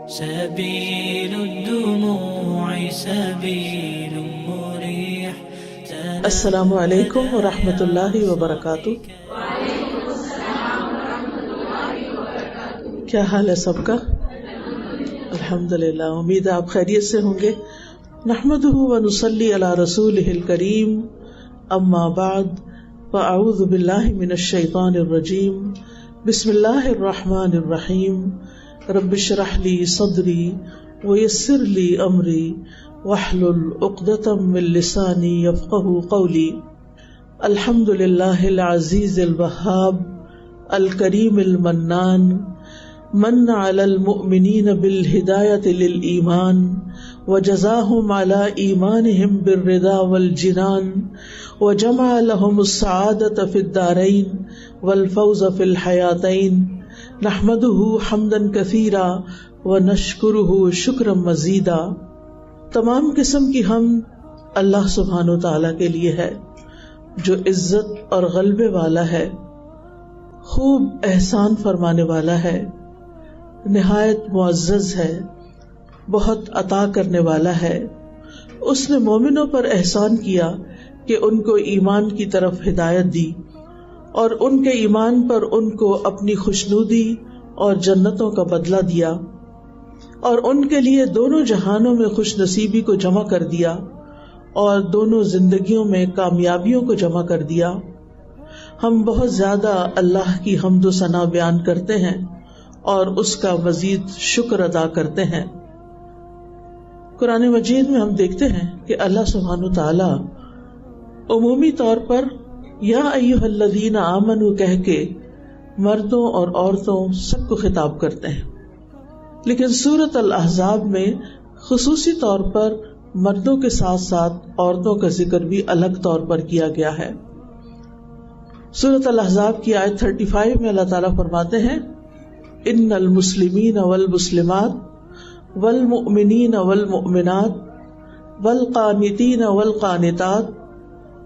سبيل الدموع سبيل مريح. السلام علیکم ورحمۃ اللہ وبرکاتہ. کیا حال ہے سب کا؟ الحمدللہ. امید ہے آپ خیریت سے ہوں گے. نحمدہ ونصلی علی رسولہ الکریم. اما بعد فاعوذ باللہ من الشیطان الرجیم. بسم اللہ الرحمن الرحیم. رب اشرح لی صدری ویسر لی امری واحلل عقدۃ من لسانی یفقہوا قولی. الحمد للہ العزیز الوہاب الکریم المنان من علی المؤمنین بالہدایۃ للایمان وجزاہم علی ایمانہم بالرضا والجنان وجمع لہم السعادۃ فی الدارین والفوز فی الحیاتین. نحمدہ حمدا کثیرا ونشکرہ شکرا مزیدا. تمام قسم کی حمد اللہ سبحانہ وتعالی کے لیے ہے جو عزت اور غلبے والا ہے، خوب احسان فرمانے والا ہے، نہایت معزز ہے، بہت عطا کرنے والا ہے. اس نے مومنوں پر احسان کیا کہ ان کو ایمان کی طرف ہدایت دی اور ان کے ایمان پر ان کو اپنی خوشنودی اور جنتوں کا بدلہ دیا اور ان کے لیے دونوں جہانوں میں خوش نصیبی کو جمع کر دیا اور دونوں زندگیوں میں کامیابیوں کو جمع کر دیا. ہم بہت زیادہ اللہ کی حمد و ثنا بیان کرتے ہیں اور اس کا مزید شکر ادا کرتے ہیں. قرآن مجید میں ہم دیکھتے ہیں کہ اللہ سبحانہ تعالی عمومی طور پر یا ایھا الذین آمنوا کہہ کے مردوں اور عورتوں سب کو خطاب کرتے ہیں، لیکن سورۃ الاحزاب میں خصوصی طور پر مردوں کے ساتھ ساتھ عورتوں کا ذکر بھی الگ طور پر کیا گیا ہے. سورۃ الاحزاب کی آیت 35 میں اللہ تعالیٰ فرماتے ہیں ان المسلمین والمسلمات والمؤمنین والمؤمنات والقانتین والقانتات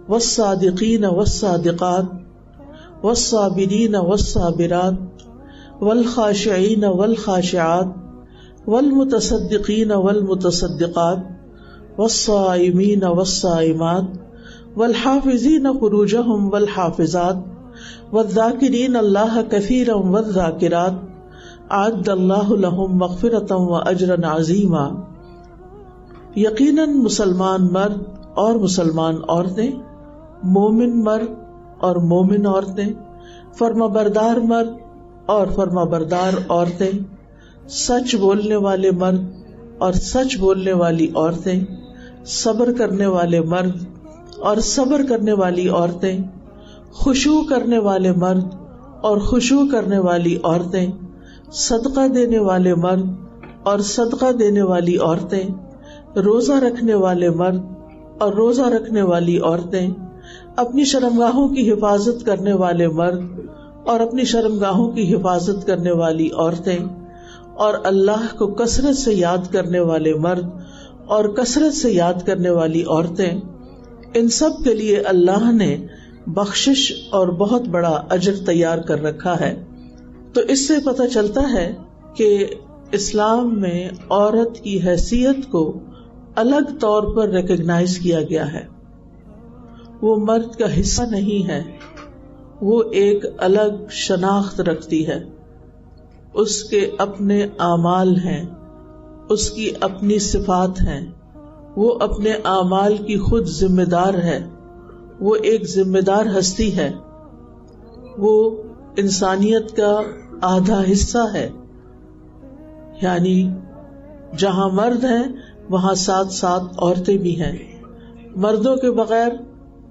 والصادقین والصادقات والصابرین والصابرات والخاشعین والخاشعات والمتصدقین والمتصدقات والصائمین والصائمات والحافظین فروجہم والحافظات والذاکرین اللہ کثیرا والذاکرات اعد اللہ لہم مغفرۃ واجرا عظیما. یقیناً مسلمان مرد اور مسلمان عورتیں، مومن مرد اور مومن عورتیں، فرما بردار مرد اور فرما بردار عورتیں، سچ بولنے والے مرد اور سچ بولنے والی عورتیں، صبر کرنے والے مرد اور صبر کرنے والی عورتیں، خشوع کرنے والے مرد اور خشوع کرنے والی عورتیں، صدقہ دینے والے مرد اور صدقہ دینے والی عورتیں، روزہ رکھنے والے مرد اور روزہ رکھنے والی عورتیں، اپنی شرمگاہوں کی حفاظت کرنے والے مرد اور اپنی شرمگاہوں کی حفاظت کرنے والی عورتیں، اور اللہ کو کثرت سے یاد کرنے والے مرد اور کثرت سے یاد کرنے والی عورتیں. ان سب کے لیے اللہ نے بخشش اور بہت بڑا اجر تیار کر رکھا ہے. تو اس سے پتہ چلتا ہے کہ اسلام میں عورت کی حیثیت کو الگ طور پر ریکگنائز کیا گیا ہے. وہ مرد کا حصہ نہیں ہے، وہ ایک الگ شناخت رکھتی ہے. اس کے اپنے اعمال ہیں، اس کی اپنی صفات ہیں، وہ اپنے اعمال کی خود ذمہ دار ہے، وہ ایک ذمہ دار ہستی ہے، وہ انسانیت کا آدھا حصہ ہے. یعنی جہاں مرد ہیں وہاں ساتھ ساتھ عورتیں بھی ہیں. مردوں کے بغیر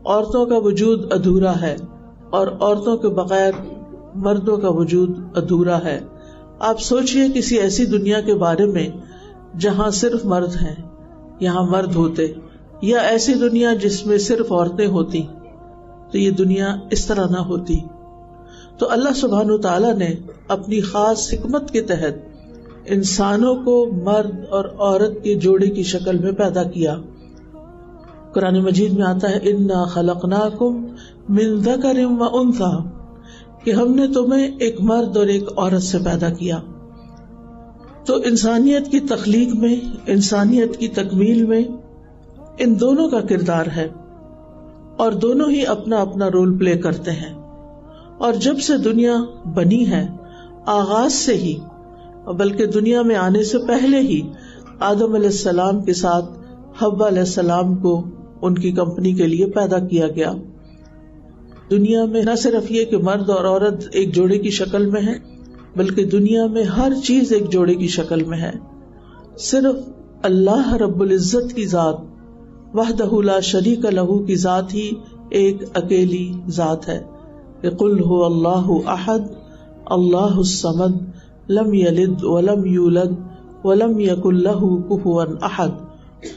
عورتوں کا وجود ادھورا ہے اور عورتوں کے بغیر مردوں کا وجود ادھورا ہے. آپ سوچئے کسی ایسی دنیا کے بارے میں جہاں صرف مرد ہیں، یہاں مرد ہوتے، یا ایسی دنیا جس میں صرف عورتیں ہوتی، تو یہ دنیا اس طرح نہ ہوتی. تو اللہ سبحانہ تعالیٰ نے اپنی خاص حکمت کے تحت انسانوں کو مرد اور عورت کے جوڑے کی شکل میں پیدا کیا. قرآن مجید میں آتا ہے انا خلقناکم من ذکر و انثی، کہ ہم نے تمہیں ایک مرد اور ایک عورت سے پیدا کیا. تو انسانیت کی تخلیق میں، انسانیت کی تکمیل میں ان دونوں کا کردار ہے، اور دونوں ہی اپنا اپنا رول پلے کرتے ہیں. اور جب سے دنیا بنی ہے، آغاز سے ہی، بلکہ دنیا میں آنے سے پہلے ہی آدم علیہ السلام کے ساتھ حوا علیہ السلام کو ان کی کمپنی کے لیے پیدا کیا گیا. دنیا میں نہ صرف یہ کہ مرد اور عورت ایک جوڑے کی شکل میں ہے، بلکہ دنیا میں ہر چیز ایک جوڑے کی شکل میں ہے. صرف اللہ رب العزت کی ذات وحدہ لا شریک لہ کی ذات ہی ایک اکیلی ذات ہے. قل هو اللہ احد اللہ الصمد لم یلد ولم یولد ولم یکن لہ کفوا احد.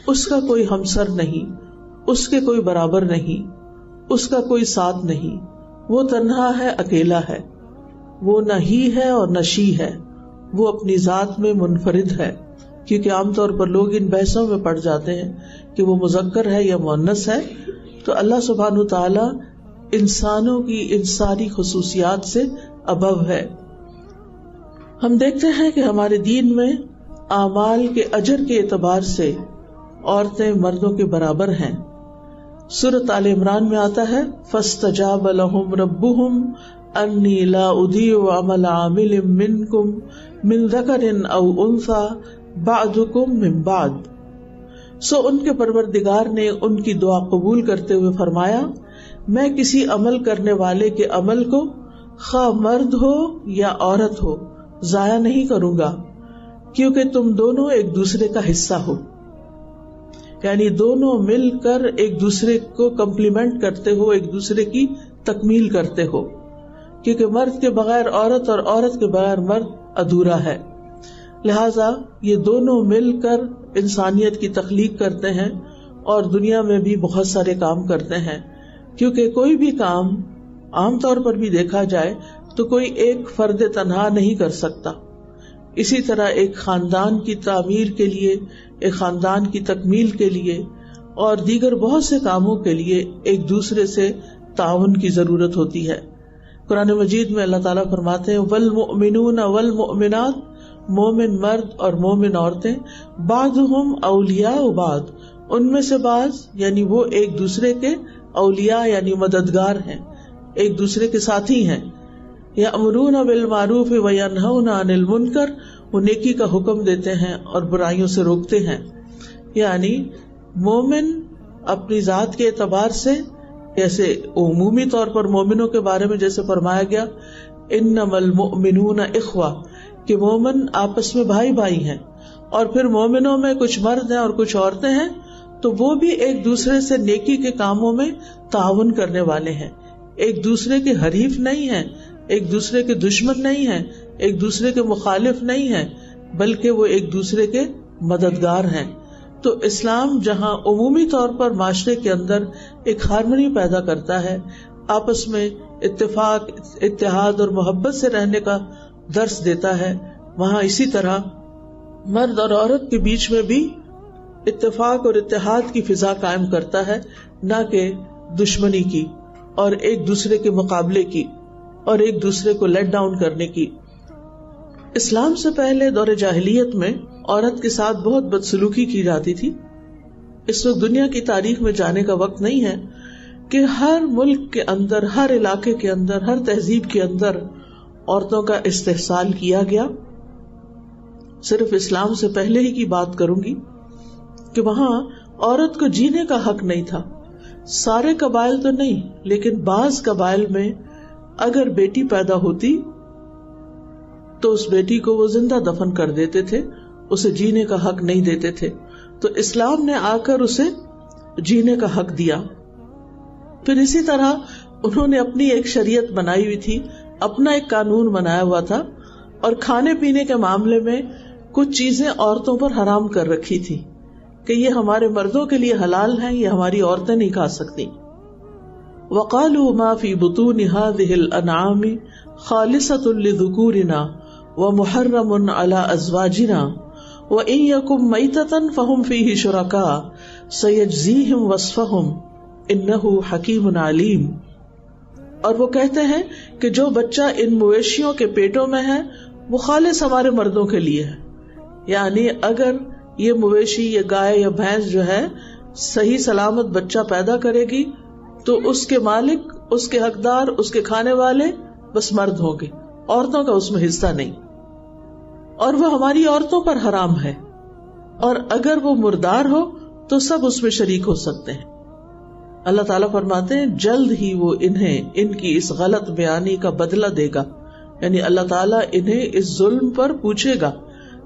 اس کا کوئی ہمسر نہیں، اس کے کوئی برابر نہیں، اس کا کوئی ساتھ نہیں. وہ تنہا ہے، اکیلا ہے، وہ نہ ہی ہے اور نہ شی ہے، وہ اپنی ذات میں منفرد ہے. کیونکہ عام طور پر لوگ ان بحثوں میں پڑ جاتے ہیں کہ وہ مذکر ہے یا مؤنث ہے. تو اللہ سبحانہ تعالی انسانوں کی ان ساری خصوصیات سے ابو ہے. ہم دیکھتے ہیں کہ ہمارے دین میں اعمال کے اجر کے اعتبار سے عورتیں مردوں کے برابر ہیں. سورۃ آل عمران میں آتا ہے فاستجاب لهم ربهم انی لا اضیع عمل عامل منکم من ذکر او انثی بعضکم من بعض. سو ان کے پروردگار نے ان کی دعا قبول کرتے ہوئے فرمایا، میں کسی عمل کرنے والے کے عمل کو خواہ مرد ہو یا عورت ہو ضائع نہیں کروں گا، کیونکہ تم دونوں ایک دوسرے کا حصہ ہو. یعنی دونوں مل کر ایک دوسرے کو کمپلیمنٹ کرتے ہو، ایک دوسرے کی تکمیل کرتے ہو، کیونکہ مرد کے بغیر عورت اور عورت کے بغیر مرد ادھورا ہے. لہذا یہ دونوں مل کر انسانیت کی تخلیق کرتے ہیں اور دنیا میں بھی بہت سارے کام کرتے ہیں. کیونکہ کوئی بھی کام عام طور پر بھی دیکھا جائے تو کوئی ایک فرد تنہا نہیں کر سکتا. اسی طرح ایک خاندان کی تعمیر کے لیے، ایک خاندان کی تکمیل کے لیے اور دیگر بہت سے کاموں کے لیے ایک دوسرے سے تعاون کی ضرورت ہوتی ہے. قرآن مجید میں اللہ تعالیٰ فرماتے ہیں والمؤمنون والمؤمنات، مومن مرد اور مومن عورتیں بعضهم اولیاء بعض، ان میں سے بعض یعنی وہ ایک دوسرے کے اولیاء یعنی مددگار ہیں، ایک دوسرے کے ساتھی ہیں. یأمرون بالمعروف وینہون عن المنکر، وہ نیکی کا حکم دیتے ہیں اور برائیوں سے روکتے ہیں. یعنی مومن اپنی ذات کے اعتبار سے، جیسے عمومی طور پر مومنوں کے بارے میں جیسے فرمایا گیا انما المؤمنون اخوہ، کہ مومن آپس میں بھائی بھائی ہیں، اور پھر مومنوں میں کچھ مرد ہیں اور کچھ عورتیں ہیں، تو وہ بھی ایک دوسرے سے نیکی کے کاموں میں تعاون کرنے والے ہیں، ایک دوسرے کے حریف نہیں ہیں، ایک دوسرے کے دشمن نہیں ہیں، ایک دوسرے کے مخالف نہیں ہیں، بلکہ وہ ایک دوسرے کے مددگار ہیں. تو اسلام جہاں عمومی طور پر معاشرے کے اندر ایک ہارمنی پیدا کرتا ہے، آپس میں اتفاق، اتحاد اور محبت سے رہنے کا درس دیتا ہے، وہاں اسی طرح مرد اور عورت کے بیچ میں بھی اتفاق اور اتحاد کی فضا قائم کرتا ہے، نہ کہ دشمنی کی اور ایک دوسرے کے مقابلے کی اور ایک دوسرے کو لیٹ ڈاؤن کرنے کی. اسلام سے پہلے دور جاہلیت میں عورت کے ساتھ بہت بدسلوکی کی جاتی تھی. اس وقت دنیا کی تاریخ میں جانے کا وقت نہیں ہے کہ ہر ملک کے اندر، ہر علاقے کے اندر، ہر تہذیب کے اندر عورتوں کا استحصال کیا گیا. صرف اسلام سے پہلے ہی کی بات کروں گی کہ وہاں عورت کو جینے کا حق نہیں تھا. سارے قبائل تو نہیں، لیکن بعض قبائل میں اگر بیٹی پیدا ہوتی تو اس بیٹی کو وہ زندہ دفن کر دیتے تھے، اسے جینے کا حق نہیں دیتے تھے. تو اسلام نے آ کر اسے جینے کا حق دیا. پھر اسی طرح انہوں نے اپنی ایک شریعت بنائی ہوئی تھی، اپنا ایک قانون بنایا ہوا تھا، اور کھانے پینے کے معاملے میں کچھ چیزیں عورتوں پر حرام کر رکھی تھی کہ یہ ہمارے مردوں کے لیے حلال ہیں، یہ ہماری عورتیں نہیں کھا سکتی. وقالوا ما في بطون هذه الانعام خالصة لذكورنا ومحرم على ازواجنا وان يكن ميتة فهم فيه شركاء سيجزيهم وصفهم انه حكيم عليم. اور وہ کہتے ہیں کہ جو بچہ ان مویشیوں کے پیٹوں میں ہے وہ خالص ہمارے مردوں کے لیے ہے، یعنی اگر یہ مویشی یا گائے یا بھینس جو ہے صحیح سلامت بچہ پیدا کرے گی تو اس کے مالک، اس کے حقدار، اس کے کھانے والے بس مرد ہوں گے، عورتوں کا اس میں حصہ نہیں، اور وہ ہماری عورتوں پر حرام ہے، اور اگر وہ مردار ہو تو سب اس میں شریک ہو سکتے ہیں۔ اللہ تعالیٰ فرماتے ہیں جلد ہی وہ انہیں ان کی اس غلط بیانی کا بدلہ دے گا، یعنی اللہ تعالیٰ انہیں اس ظلم پر پوچھے گا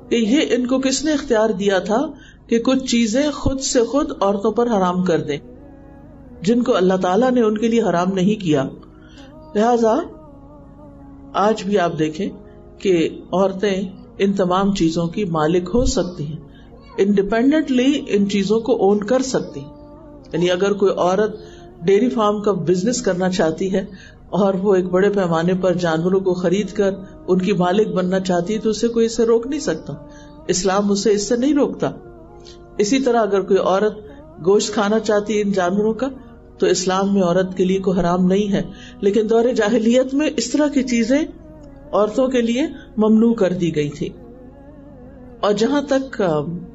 کہ یہ ان کو کس نے اختیار دیا تھا کہ کچھ چیزیں خود سے خود عورتوں پر حرام کر دیں جن کو اللہ تعالیٰ نے ان کے لیے حرام نہیں کیا۔ لہذا آج بھی آپ دیکھیں کہ عورتیں ان تمام چیزوں کی مالک ہو سکتی ہیں، انڈیپینڈنٹلی ان چیزوں کو اون کر سکتی ہیں۔ یعنی اگر کوئی عورت ڈیری فارم کا بزنس کرنا چاہتی ہے اور وہ ایک بڑے پیمانے پر جانوروں کو خرید کر ان کی مالک بننا چاہتی ہے تو اسے کوئی اسے روک نہیں سکتا، اسلام اسے اس سے نہیں روکتا۔ اسی طرح اگر کوئی عورت گوشت کھانا چاہتی ہے ان جانوروں کا تو اسلام میں عورت کے لیے کوئی حرام نہیں ہے، لیکن دور جاہلیت میں اس طرح کی چیزیں عورتوں کے لیے ممنوع کر دی گئی تھی۔ اور جہاں تک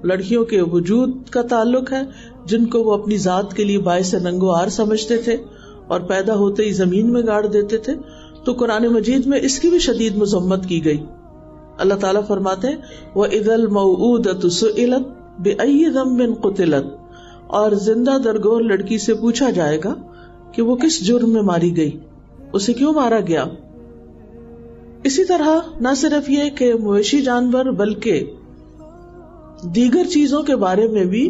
لڑکیوں کے وجود کا تعلق ہے، جن کو وہ اپنی ذات کے لیے باعث ننگو آر سمجھتے تھے اور پیدا ہوتے ہی زمین میں گاڑ دیتے تھے، تو قرآن مجید میں اس کی بھی شدید مذمت کی گئی۔ اللہ تعالیٰ فرماتے ہیں وَإِذَا الْمَوْءُودَةُ سُئِلَتْ بِأَيِّ ذَنبٍ قُتِلَتْ، اور زندہ درگور لڑکی سے پوچھا جائے گا کہ وہ کس جرم میں ماری گئی، اسے کیوں مارا گیا۔ اسی طرح نہ صرف یہ کہ مویشی جانور بلکہ دیگر چیزوں کے بارے میں بھی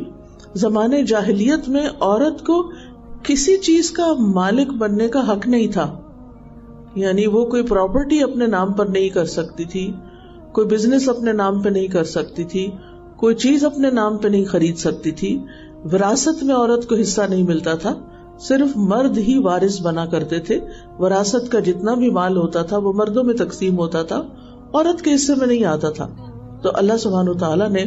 زمانے جاہلیت میں عورت کو کسی چیز کا مالک بننے کا حق نہیں تھا، یعنی وہ کوئی پراپرٹی اپنے نام پر نہیں کر سکتی تھی، کوئی بزنس اپنے نام پہ نہیں کر سکتی تھی، کوئی چیز اپنے نام پہ نہیں خرید سکتی تھی، وراثت میں عورت کو حصہ نہیں ملتا تھا، صرف مرد ہی وارث بنا کرتے تھے، وراثت کا جتنا بھی مال ہوتا تھا وہ مردوں میں تقسیم ہوتا تھا، عورت کے حصے میں نہیں آتا تھا۔ تو اللہ سبحانہ وتعالیٰ نے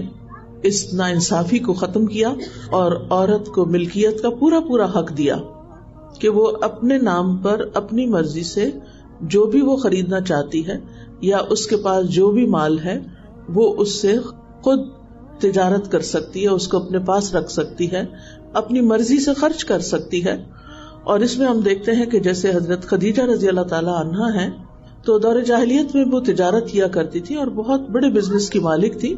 اس ناانصافی کو ختم کیا اور عورت کو ملکیت کا پورا پورا حق دیا کہ وہ اپنے نام پر اپنی مرضی سے جو بھی وہ خریدنا چاہتی ہے یا اس کے پاس جو بھی مال ہے وہ اس سے خود تجارت کر سکتی ہے، اس کو اپنے پاس رکھ سکتی ہے، اپنی مرضی سے خرچ کر سکتی ہے۔ اور اس میں ہم دیکھتے ہیں کہ جیسے حضرت خدیجہ رضی اللہ تعالی عنہا ہیں تو دور جاہلیت میں وہ تجارت کیا کرتی تھی اور بہت بڑے بزنس کی مالک تھی،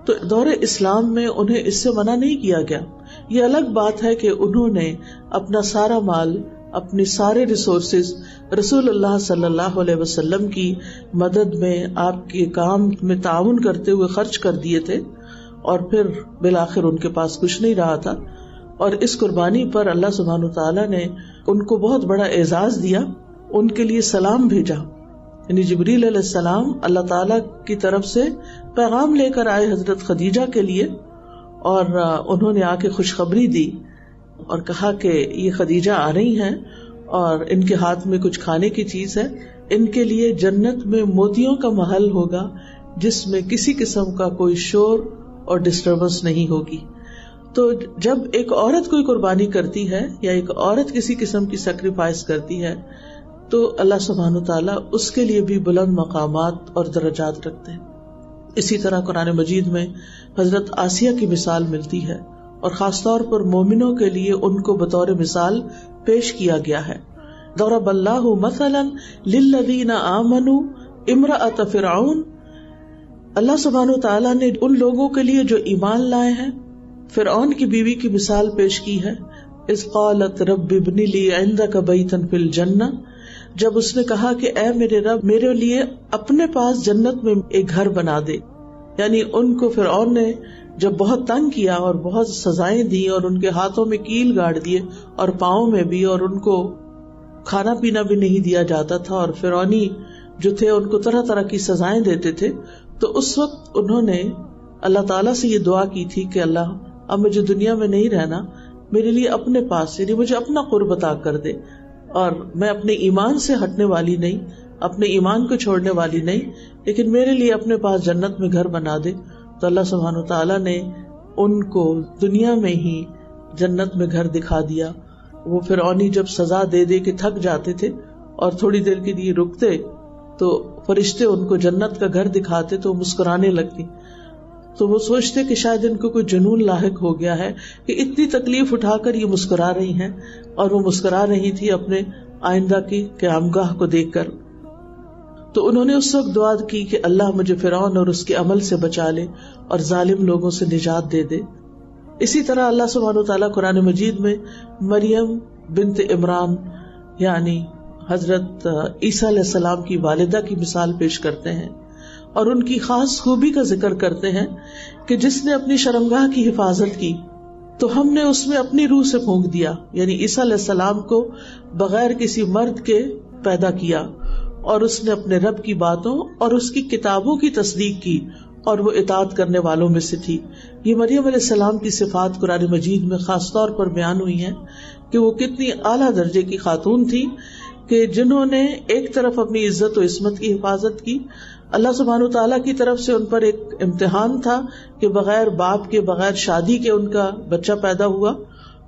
تو دور اسلام میں انہیں اس سے منع نہیں کیا گیا۔ یہ الگ بات ہے کہ انہوں نے اپنا سارا مال، اپنے سارے ریسورسز رسول اللہ صلی اللہ علیہ وسلم کی مدد میں، آپ کے کام میں تعاون کرتے ہوئے خرچ کر دیے تھے، اور پھر بالآخر ان کے پاس کچھ نہیں رہا تھا، اور اس قربانی پر اللہ سبحانہ وتعالیٰ نے ان کو بہت بڑا اعزاز دیا، ان کے لیے سلام بھیجا، یعنی جبریل علیہ السلام اللہ تعالیٰ کی طرف سے پیغام لے کر آئے حضرت خدیجہ کے لیے، اور انہوں نے آ کے خوشخبری دی اور کہا کہ یہ خدیجہ آ رہی ہیں اور ان کے ہاتھ میں کچھ کھانے کی چیز ہے، ان کے لیے جنت میں موتیوں کا محل ہوگا جس میں کسی قسم کا کوئی شور اور ڈسٹربنس نہیں ہوگی۔ تو جب ایک عورت کوئی قربانی کرتی ہے یا ایک عورت کسی قسم کی سیکریفائس کرتی ہے تو اللہ سبحانہ تعالیٰ اس کے لیے بھی بلند مقامات اور درجات رکھتے ہیں۔ اسی طرح قرآن مجید میں حضرت آسیہ کی مثال ملتی ہے، اور خاص طور پر مومنوں کے لیے ان کو بطور مثال پیش کیا گیا ہے۔ ضرب اللہ مثلا للذین آمنوا امرأۃ فرعون، اللہ سبحانہ تعالیٰ نے ان لوگوں کے لیے جو ایمان لائے ہیں فرعون کی بیوی کی مثال پیش کی ہے۔ اذ قالت رب ابن لی عندک بیتا فی الجنہ، جب اس نے کہا کہ اے میرے رب میرے لیے اپنے پاس جنت میں ایک گھر بنا دے، یعنی ان کو فرعون نے جب بہت تنگ کیا اور بہت سزائیں دی اور ان کے ہاتھوں میں کیل گاڑ دیے اور پاؤں میں بھی، اور ان کو کھانا پینا بھی نہیں دیا جاتا تھا، اور فرعونی جو تھے ان کو طرح طرح کی سزائیں دیتے تھے، تو اس وقت انہوں نے اللہ تعالیٰ سے یہ دعا کی تھی کہ اللہ اب مجھے دنیا میں نہیں رہنا، میرے لیے اپنے پاس یعنی مجھے اپنا قرب عطا کر دے، اور میں اپنے ایمان سے ہٹنے والی نہیں، اپنے ایمان کو چھوڑنے والی نہیں، لیکن میرے لیے اپنے پاس جنت میں گھر بنا دے۔ تو اللہ سبحانہ تعالیٰ نے ان کو دنیا میں ہی جنت میں گھر دکھا دیا۔ وہ فرعونی جب سزا دے دے کے تھک جاتے تھے اور تھوڑی دیر کے لیے رکتے تو فرشتے ان کو جنت کا گھر دکھاتے تو مسکرانے لگتی، تو وہ سوچتے کہ شاید ان کو کوئی جنون لاحق ہو گیا ہے کہ اتنی تکلیف اٹھا کر یہ مسکرا رہی ہیں، اور وہ مسکرا رہی تھی اپنے آئندہ کی قیامگاہ کو دیکھ کر. تو انہوں نے اس وقت دعا کی کہ اللہ مجھے فرعون اور اس کے عمل سے بچا لے اور ظالم لوگوں سے نجات دے دے. اسی طرح اللہ سبحانہ وتعالیٰ قرآن مجید میں مریم بنت عمران یعنی حضرت عیسیٰ علیہ السلام کی والدہ کی مثال پیش کرتے ہیں، اور ان کی خاص خوبی کا ذکر کرتے ہیں کہ جس نے اپنی شرمگاہ کی حفاظت کی تو ہم نے اس میں اپنی روح سے پھونک دیا، یعنی عیسیٰ علیہ السلام کو بغیر کسی مرد کے پیدا کیا، اور اس نے اپنے رب کی باتوں اور اس کی کتابوں کی تصدیق کی اور وہ اطاعت کرنے والوں میں سے تھی. یہ مریم علیہ السلام کی صفات قرآن مجید میں خاص طور پر بیان ہوئی ہیں کہ وہ کتنی اعلیٰ درجے کی خاتون تھی کہ جنہوں نے ایک طرف اپنی عزت و عصمت کی حفاظت کی. اللہ سبحانہ تعالیٰ کی طرف سے ان پر ایک امتحان تھا کہ بغیر باپ کے بغیر شادی کے ان کا بچہ پیدا ہوا،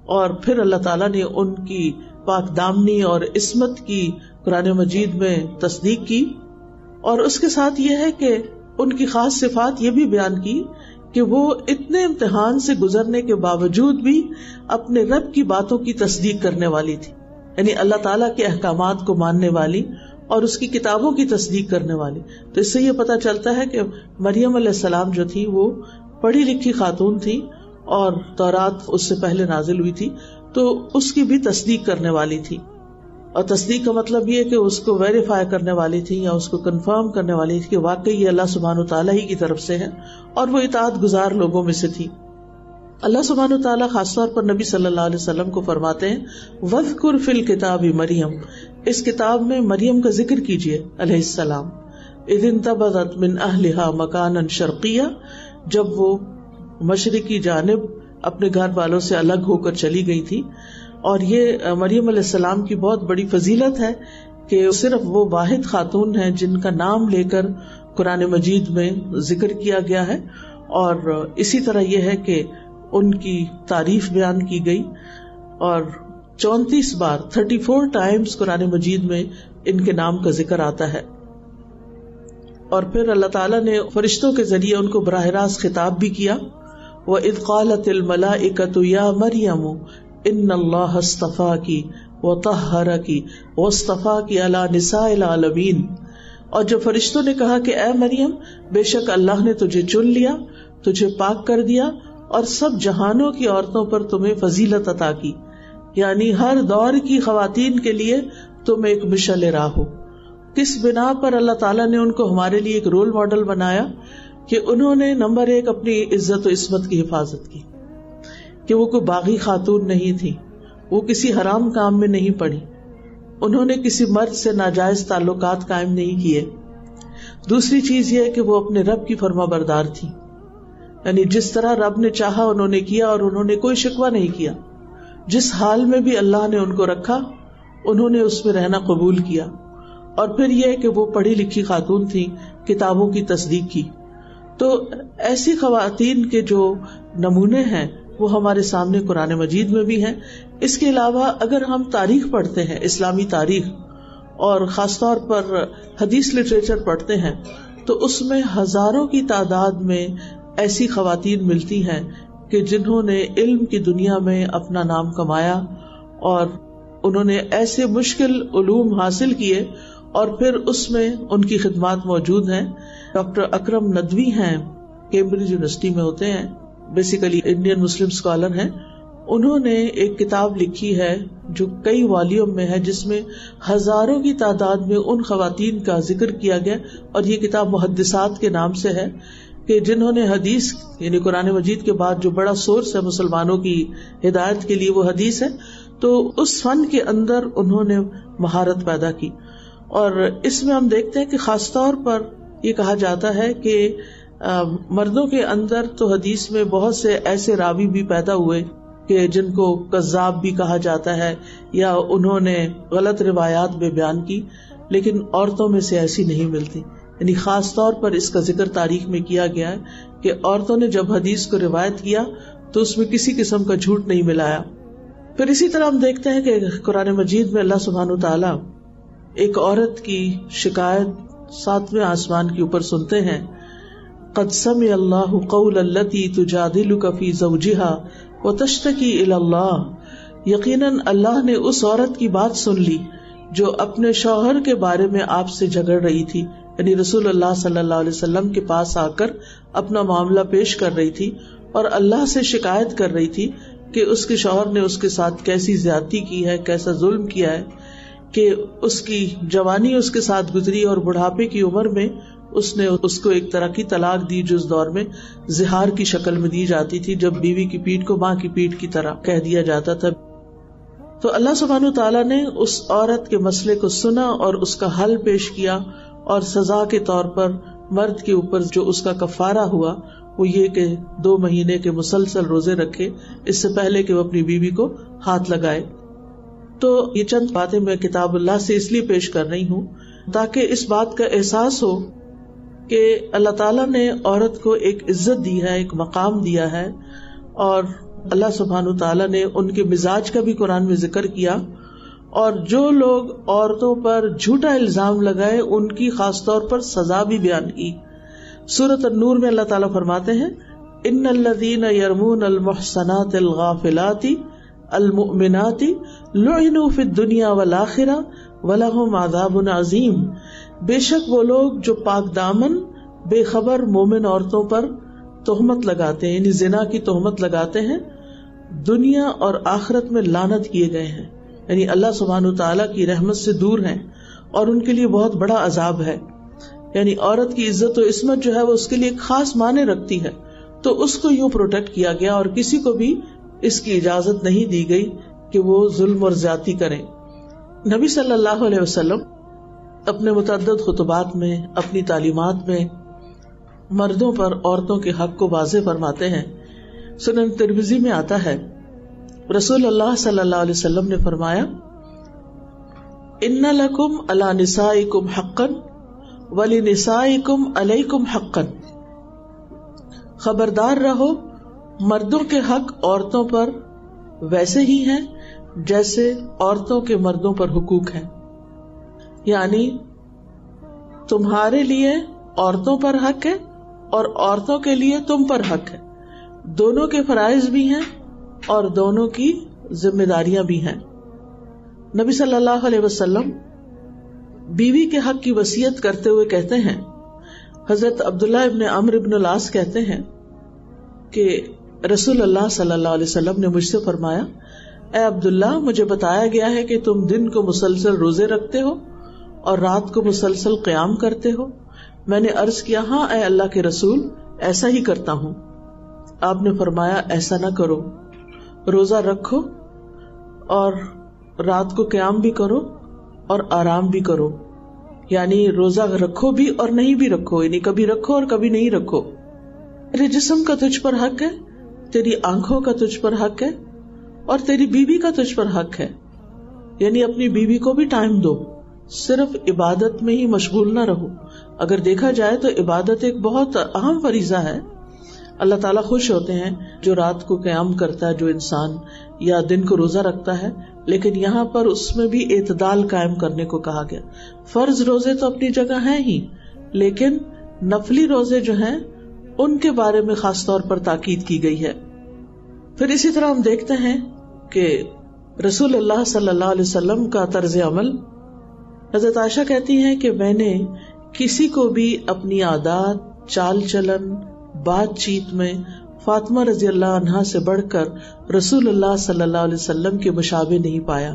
اور پھر اللہ تعالیٰ نے ان کی پاک دامنی اور عصمت کی قرآن مجید میں تصدیق کی. اور اس کے ساتھ یہ ہے کہ ان کی خاص صفات یہ بھی بیان کی کہ وہ اتنے امتحان سے گزرنے کے باوجود بھی اپنے رب کی باتوں کی تصدیق کرنے والی تھی، یعنی اللہ تعالیٰ کے احکامات کو ماننے والی اور اس کی کتابوں کی تصدیق کرنے والی. تو اس سے یہ پتہ چلتا ہے کہ مریم علیہ السلام جو تھی وہ پڑھی لکھی خاتون تھی، اور تورات اس سے پہلے نازل ہوئی تھی تو اس کی بھی تصدیق کرنے والی تھی. اور تصدیق کا مطلب یہ کہ اس کو ویریفائی کرنے والی تھی یا اس کو کنفرم کرنے والی تھی کہ واقعی یہ اللہ سبحانہ تعالیٰ ہی کی طرف سے ہے، اور وہ اطاعت گزار لوگوں میں سے تھی. اللہ سبحانہ تعالیٰ خاص طور پر نبی صلی اللہ علیہ وسلم کو فرماتے ہیں وَاذْكُرْ فِي الْكِتَابِ مریم، اس کتاب میں مریم کا ذکر کیجیے علیہ السلام. اِذِ انتبذت من أهلها مكانا شرقيا، جب وہ مشرقی جانب اپنے گھر والوں سے الگ ہو کر چلی گئی تھی. اور یہ مریم علیہ السلام کی بہت بڑی فضیلت ہے کہ صرف وہ واحد خاتون ہیں جن کا نام لے کر قرآن مجید میں ذکر کیا گیا ہے، اور اسی طرح یہ ہے کہ ان کی تعریف بیان کی گئی، اور 34 بار 34 ٹائمز قرآن مجید میں ان کے نام کا ذکر آتا ہے. اور پھر اللہ تعالیٰ نے فرشتوں کے ذریعے ان کو براہ راست خطاب بھی کیا. وَإِذْ قَالَتِ الْمَلَائِكَةُ يَا مَرْيَمُ إِنَّ اللَّهَ اصْطَفَاكِ وَطَهَّرَكِ وَاصْطَفَاكِ عَلَى نِسَاءِ الْعَالَمِينَ، اور جب فرشتوں نے کہا کہ اے مریم، بے شک اللہ نے تجھے چن لیا، تجھے پاک کر دیا اور سب جہانوں کی عورتوں پر تمہیں فضیلت عطا کی، یعنی ہر دور کی خواتین کے لیے تم ایک مشعل راہ ہو. کس بنا پر اللہ تعالیٰ نے ان کو ہمارے لیے ایک رول ماڈل بنایا کہ انہوں نے نمبر 1 اپنی عزت و عصمت کی حفاظت کی، کہ وہ کوئی باغی خاتون نہیں تھی، وہ کسی حرام کام میں نہیں پڑی، انہوں نے کسی مرد سے ناجائز تعلقات قائم نہیں کیے. دوسری چیز یہ ہے کہ وہ اپنے رب کی فرما بردار تھی، یعنی جس طرح رب نے چاہا انہوں نے کیا، اور انہوں نے کوئی شکوہ نہیں کیا. جس حال میں بھی اللہ نے ان کو رکھا انہوں نے اس میں رہنا قبول کیا. اور پھر یہ کہ وہ پڑھی لکھی خاتون تھی، کتابوں کی تصدیق کی. تو ایسی خواتین کے جو نمونے ہیں وہ ہمارے سامنے قرآن مجید میں بھی ہیں. اس کے علاوہ اگر ہم تاریخ پڑھتے ہیں، اسلامی تاریخ، اور خاص طور پر حدیث لٹریچر پڑھتے ہیں، تو اس میں ہزاروں کی تعداد میں ایسی خواتین ملتی ہیں کہ جنہوں نے علم کی دنیا میں اپنا نام کمایا، اور انہوں نے ایسے مشکل علوم حاصل کیے، اور پھر اس میں ان کی خدمات موجود ہیں. ڈاکٹر اکرم ندوی ہیں، کیمبرج یونیورسٹی میں ہوتے ہیں، بیسیکلی انڈین مسلم اسکالر ہیں. انہوں نے ایک کتاب لکھی ہے جو کئی والیوم میں ہے، جس میں ہزاروں کی تعداد میں ان خواتین کا ذکر کیا گیا، اور یہ کتاب محدثات کے نام سے ہے کہ جنہوں نے حدیث یعنی قرآن مجید کے بعد جو بڑا سورس ہے مسلمانوں کی ہدایت کے لیے وہ حدیث ہے، تو اس فن کے اندر انہوں نے مہارت پیدا کی. اور اس میں ہم دیکھتے ہیں کہ خاص طور پر یہ کہا جاتا ہے کہ مردوں کے اندر تو حدیث میں بہت سے ایسے راوی بھی پیدا ہوئے کہ جن کو کذاب بھی کہا جاتا ہے، یا انہوں نے غلط روایات بھی بیان کی، لیکن عورتوں میں سے ایسی نہیں ملتی. یعنی خاص طور پر اس کا ذکر تاریخ میں کیا گیا ہے کہ عورتوں نے جب حدیث کو روایت کیا تو اس میں کسی قسم کا جھوٹ نہیں ملایا. پھر اسی طرح ہم دیکھتے ہیں کہ قرآن مجید میں اللہ سبحانہ تعالیٰ ایک عورت کی شکایت 7ویں آسمان کے اوپر سنتے ہیں، قد سمع اللہ قول التی تجادلک فی زوجہا وتشتکی الی اللہ، یقیناً اللہ نے اس عورت کی بات سن لی جو اپنے شوہر کے بارے میں آپ سے جھگڑ رہی تھی، یعنی رسول اللہ صلی اللہ علیہ وسلم کے پاس آ کر اپنا معاملہ پیش کر رہی تھی اور اللہ سے شکایت کر رہی تھی کہ اس کے شوہر نے اس کے ساتھ کیسی زیادتی کی ہے، کیسا ظلم کیا ہے، کہ اس کی جوانی اس کے ساتھ گزری اور بڑھاپے کی عمر میں اس نے اس کو ایک طرح کی طلاق دی، جو اس دور میں زہار کی شکل میں دی جاتی تھی، جب بیوی کی پیٹھ کو ماں کی پیٹھ کی طرح کہہ دیا جاتا تھا۔ تو اللہ سبحانہ تعالیٰ نے اس عورت کے مسئلے کو سنا اور اس کا حل پیش کیا، اور سزا کے طور پر مرد کے اوپر جو اس کا کفارہ ہوا وہ یہ کہ 2 مہینے کے مسلسل روزے رکھے، اس سے پہلے کہ وہ اپنی بیوی کو ہاتھ لگائے۔ تو یہ چند باتیں میں کتاب اللہ سے اس لیے پیش کر رہی ہوں تاکہ اس بات کا احساس ہو کہ اللہ تعالیٰ نے عورت کو ایک عزت دی ہے، ایک مقام دیا ہے، اور اللہ سبحانہ تعالیٰ نے ان کے مزاج کا بھی قرآن میں ذکر کیا، اور جو لوگ عورتوں پر جھوٹا الزام لگائے ان کی خاص طور پر سزا بھی بیان کی۔ سورۃ النور میں اللہ تعالیٰ فرماتے ہیں ان الذین یرمون المحصنات الغافلات المؤمنات لعنوا فی الدنیا والآخرہ ولہم عذاب عظیم، بے شک وہ لوگ جو پاک دامن بے خبر مومن عورتوں پر تہمت لگاتے ہیں، یعنی زنا کی تہمت لگاتے ہیں، دنیا اور آخرت میں لعنت کیے گئے ہیں، یعنی اللہ سبحانہ تعالیٰ کی رحمت سے دور ہیں اور ان کے لیے بہت بڑا عذاب ہے۔ یعنی عورت کی عزت و عصمت جو ہے وہ اس کے لیے ایک خاص معنی رکھتی ہے، تو اس کو یوں پروٹیکٹ کیا گیا اور کسی کو بھی اس کی اجازت نہیں دی گئی کہ وہ ظلم اور زیادتی کریں۔ نبی صلی اللہ علیہ وسلم اپنے متعدد خطبات میں، اپنی تعلیمات میں مردوں پر عورتوں کے حق کو واضح فرماتے ہیں۔ سنن ترمذی میں آتا ہے رسول اللہ صلی اللہ علیہ وسلم نے فرمایا ان لکم علی نسائکم حقا ولنسائکم علیکم حقا، خبردار رہو مردوں کے حق عورتوں پر ویسے ہی ہیں جیسے عورتوں کے مردوں پر حقوق ہیں، یعنی تمہارے لیے عورتوں پر حق ہے اور عورتوں کے لیے تم پر حق ہے، دونوں کے فرائض بھی ہیں اور دونوں کی ذمہ داریاں بھی ہیں۔ نبی صلی اللہ علیہ وسلم بیوی کے حق کی وصیت کرتے ہوئے کہتے ہیں، حضرت عبداللہ ابن عمرو ابن العاص کہتے ہیں کہ رسول اللہ صلی اللہ علیہ وسلم نے مجھ سے فرمایا، اے عبداللہ، مجھے بتایا گیا ہے کہ تم دن کو مسلسل روزے رکھتے ہو اور رات کو مسلسل قیام کرتے ہو۔ میں نے عرض کیا، ہاں اے اللہ کے رسول، ایسا ہی کرتا ہوں۔ آپ نے فرمایا، ایسا نہ کرو، روزہ رکھو اور رات کو قیام بھی کرو اور آرام بھی کرو، یعنی روزہ رکھو بھی اور نہیں بھی رکھو، یعنی کبھی رکھو اور کبھی نہیں رکھو۔ تیرے جسم کا تجھ پر حق ہے، تیری آنکھوں کا تجھ پر حق ہے اور تیری بیوی کا تجھ پر حق ہے، یعنی اپنی بیوی کو بھی ٹائم دو، صرف عبادت میں ہی مشغول نہ رہو۔ اگر دیکھا جائے تو عبادت ایک بہت اہم فریضہ ہے، اللہ تعالیٰ خوش ہوتے ہیں جو رات کو قیام کرتا ہے، جو انسان یا دن کو روزہ رکھتا ہے، لیکن یہاں پر اس میں بھی اعتدال قائم کرنے کو کہا گیا۔ فرض روزے تو اپنی جگہ ہیں ہی، لیکن نفلی روزے جو ہیں ان کے بارے میں خاص طور پر تاکید کی گئی ہے۔ پھر اسی طرح ہم دیکھتے ہیں کہ رسول اللہ صلی اللہ علیہ وسلم کا طرز عمل، حضرت عائشہ کہتی ہیں کہ میں نے کسی کو بھی اپنی عادات، چال چلن، بات چیت میں فاطمہ رضی اللہ عنہا سے بڑھ کر رسول اللہ صلی اللہ علیہ وسلم کے مشابہ نہیں پایا،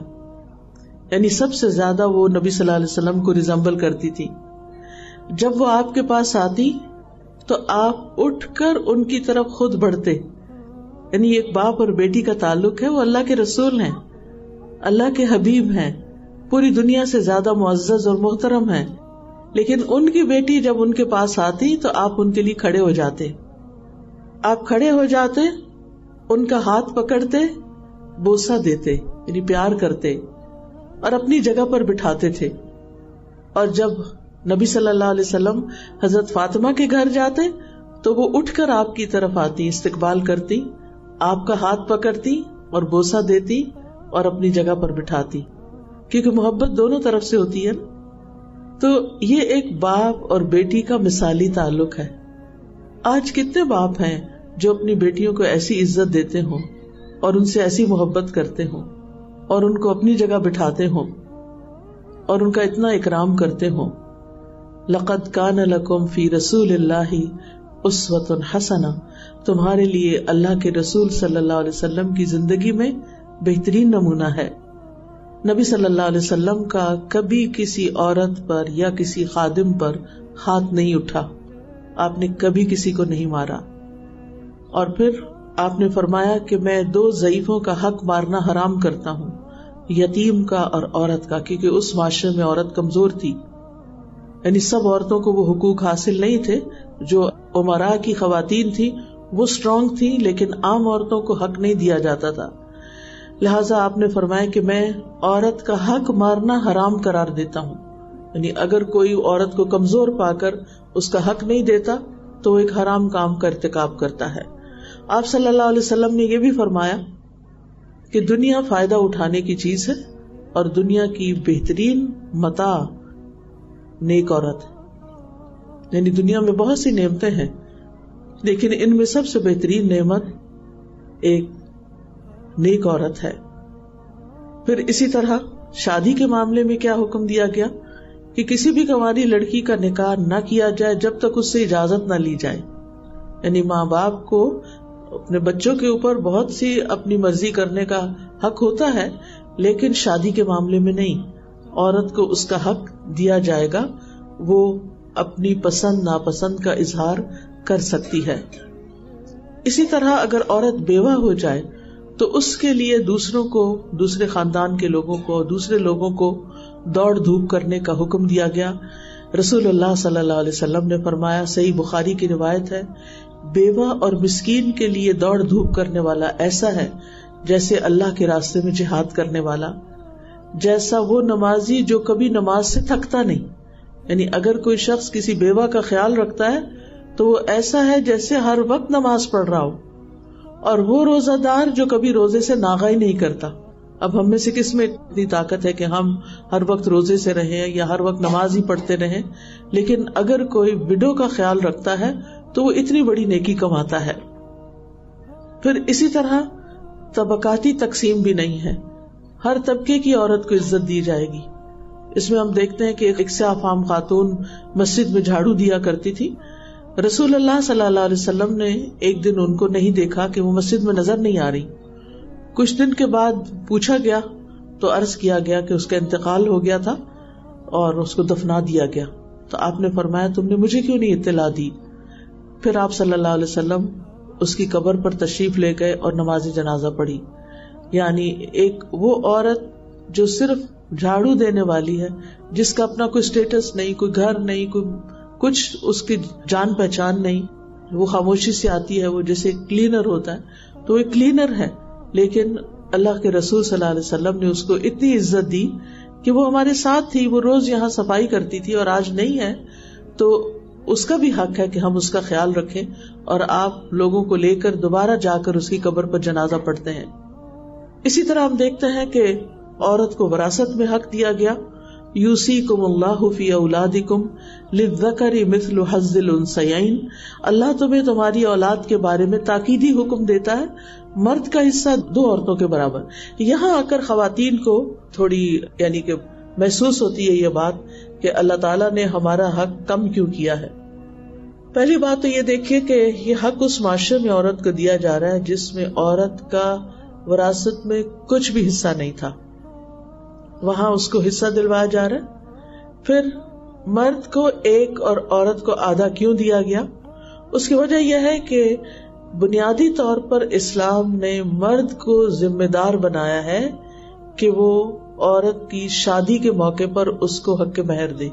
یعنی سب سے زیادہ وہ نبی صلی اللہ علیہ وسلم کو ریزمبل کرتی تھی۔ جب وہ آپ کے پاس آتی تو آپ اٹھ کر ان کی طرف خود بڑھتے، یعنی ایک باپ اور بیٹی کا تعلق ہے، وہ اللہ کے رسول ہیں، اللہ کے حبیب ہیں، پوری دنیا سے زیادہ معزز اور محترم ہیں، لیکن ان کی بیٹی جب ان کے پاس آتی تو آپ ان کے لیے کھڑے ہو جاتے، آپ کھڑے ہو جاتے، ان کا ہاتھ پکڑتے، بوسہ دیتے یعنی پیار کرتے اور اپنی جگہ پر بٹھاتے تھے۔ اور جب نبی صلی اللہ علیہ وسلم حضرت فاطمہ کے گھر جاتے تو وہ اٹھ کر آپ کی طرف آتی، استقبال کرتی، آپ کا ہاتھ پکڑتی اور بوسہ دیتی اور اپنی جگہ پر بٹھاتی، کیونکہ محبت دونوں طرف سے ہوتی ہے۔ تو یہ ایک باپ اور بیٹی کا مثالی تعلق ہے، آج کتنے باپ ہیں جو اپنی بیٹیوں کو ایسی عزت دیتے ہوں اور ان سے ایسی محبت کرتے ہوں اور ان کو اپنی جگہ بٹھاتے ہوں اور ان کا اتنا اکرام کرتے ہوں. لقد کان لکم فی رسول اللہ اسوۃ حسنہ، تمہارے لیے اللہ کے رسول صلی اللہ علیہ وسلم کی زندگی میں بہترین نمونہ ہے. نبی صلی اللہ علیہ وسلم کا کبھی کسی عورت پر یا کسی خادم پر ہاتھ نہیں اٹھا، آپ نے کبھی کسی کو نہیں مارا. اور پھر آپ نے فرمایا کہ میں 2 ضعیفوں کا حق مارنا حرام کرتا ہوں، یتیم کا اور عورت کا، کیونکہ اس معاشرے میں عورت کمزور تھی. یعنی سب عورتوں کو وہ حقوق حاصل نہیں تھے. جو امراء کی خواتین تھی وہ اسٹرانگ تھی، لیکن عام عورتوں کو حق نہیں دیا جاتا تھا. لہٰذا آپ نے فرمایا کہ میں عورت کا حق مارنا حرام قرار دیتا ہوں. یعنی اگر کوئی عورت کو کمزور پا کر اس کا حق نہیں دیتا تو وہ ایک حرام کام کا ارتکاب کرتا ہے. آپ صلی اللہ علیہ وسلم نے یہ بھی فرمایا کہ دنیا فائدہ اٹھانے کی چیز ہے اور دنیا کی بہترین متاع نیک عورت ہے. یعنی دنیا میں بہت سی نعمتیں ہیں لیکن ان میں سب سے بہترین نعمت ایک نیک عورت ہے. پھر اسی طرح شادی کے معاملے میں کیا حکم دیا گیا کہ کسی بھی کنواری لڑکی کا نکاح نہ کیا جائے جب تک اس سے اجازت نہ لی جائے. یعنی ماں باپ کو اپنے بچوں کے اوپر بہت سی اپنی مرضی کرنے کا حق ہوتا ہے، لیکن شادی کے معاملے میں نہیں. عورت کو اس کا حق دیا جائے گا، وہ اپنی پسند ناپسند کا اظہار کر سکتی ہے. اسی طرح اگر عورت بیوہ ہو جائے تو اس کے لیے دوسروں کو، دوسرے خاندان کے لوگوں کو، دوسرے لوگوں کو دوڑ دھوپ کرنے کا حکم دیا گیا. رسول اللہ صلی اللہ علیہ وسلم نے فرمایا، صحیح بخاری کی روایت ہے، بیوہ اور مسکین کے لیے دوڑ دھوپ کرنے والا ایسا ہے جیسے اللہ کے راستے میں جہاد کرنے والا، جیسا وہ نمازی جو کبھی نماز سے تھکتا نہیں. یعنی اگر کوئی شخص کسی بیوہ کا خیال رکھتا ہے تو وہ ایسا ہے جیسے ہر وقت نماز پڑھ رہا ہو. اور وہ روزہ دار جو کبھی روزے سے ناغہ ہی نہیں کرتا. اب ہم میں سے کس میں اتنی طاقت ہے کہ ہم ہر وقت روزے سے رہیں یا ہر وقت نماز ہی پڑھتے رہیں؟ لیکن اگر کوئی وڈو کا خیال رکھتا ہے تو وہ اتنی بڑی نیکی کماتا ہے. پھر اسی طرح طبقاتی تقسیم بھی نہیں ہے، ہر طبقے کی عورت کو عزت دی جائے گی. اس میں ہم دیکھتے ہیں کہ ایک سیاہ فام خاتون مسجد میں جھاڑو دیا کرتی تھی. رسول اللہ صلی اللہ علیہ وسلم نے ایک دن ان کو نہیں دیکھا کہ وہ مسجد میں نظر نہیں آ رہی. کچھ دن کے بعد پوچھا گیا تو عرض کیا گیا کہ اس کا انتقال ہو گیا تھا اور اس کو دفنا دیا گیا. تو آپ نے فرمایا، تم نے مجھے کیوں نہیں اطلاع دی؟ پھر آپ صلی اللہ علیہ وسلم اس کی قبر پر تشریف لے گئے اور نماز جنازہ پڑھی. یعنی ایک وہ عورت جو صرف جھاڑو دینے والی ہے، جس کا اپنا کوئی اسٹیٹس نہیں، کوئی گھر نہیں، کوئی کچھ اس کی جان پہچان نہیں، وہ خاموشی سے آتی ہے، وہ جیسے کلینر ہوتا ہے تو وہ کلینر ہے. لیکن اللہ کے رسول صلی اللہ علیہ وسلم نے اس کو اتنی عزت دی کہ وہ ہمارے ساتھ تھی، وہ روز یہاں صفائی کرتی تھی اور آج نہیں ہے، تو اس کا بھی حق ہے کہ ہم اس کا خیال رکھیں اور آپ لوگوں کو لے کر دوبارہ جا کر اس کی قبر پر جنازہ پڑھتے ہیں. اسی طرح ہم دیکھتے ہیں کہ عورت کو وراثت میں حق دیا گیا. یوصیکم اللہ فی اولادکم للذکر مثل حظ الانثیین، اللہ تمہیں تمہاری اولاد کے بارے میں تاکیدی حکم دیتا ہے، مرد کا حصہ 2 عورتوں کے برابر. یہاں آ کر خواتین کو تھوڑی یعنی کہ محسوس ہوتی ہے یہ بات کہ اللہ تعالیٰ نے ہمارا حق کم کیوں کیا ہے. پہلی بات تو یہ دیکھیے کہ یہ حق اس معاشرے میں عورت کو دیا جا رہا ہے جس میں عورت کا وراثت میں کچھ بھی حصہ نہیں تھا، وہاں اس کو حصہ دلوایا جا رہا ہے. پھر مرد کو 1 اور عورت کو آدھا کیوں دیا گیا؟ اس کی وجہ یہ ہے کہ بنیادی طور پر اسلام نے مرد کو ذمہ دار بنایا ہے کہ وہ عورت کی شادی کے موقع پر اس کو حق مہر دے.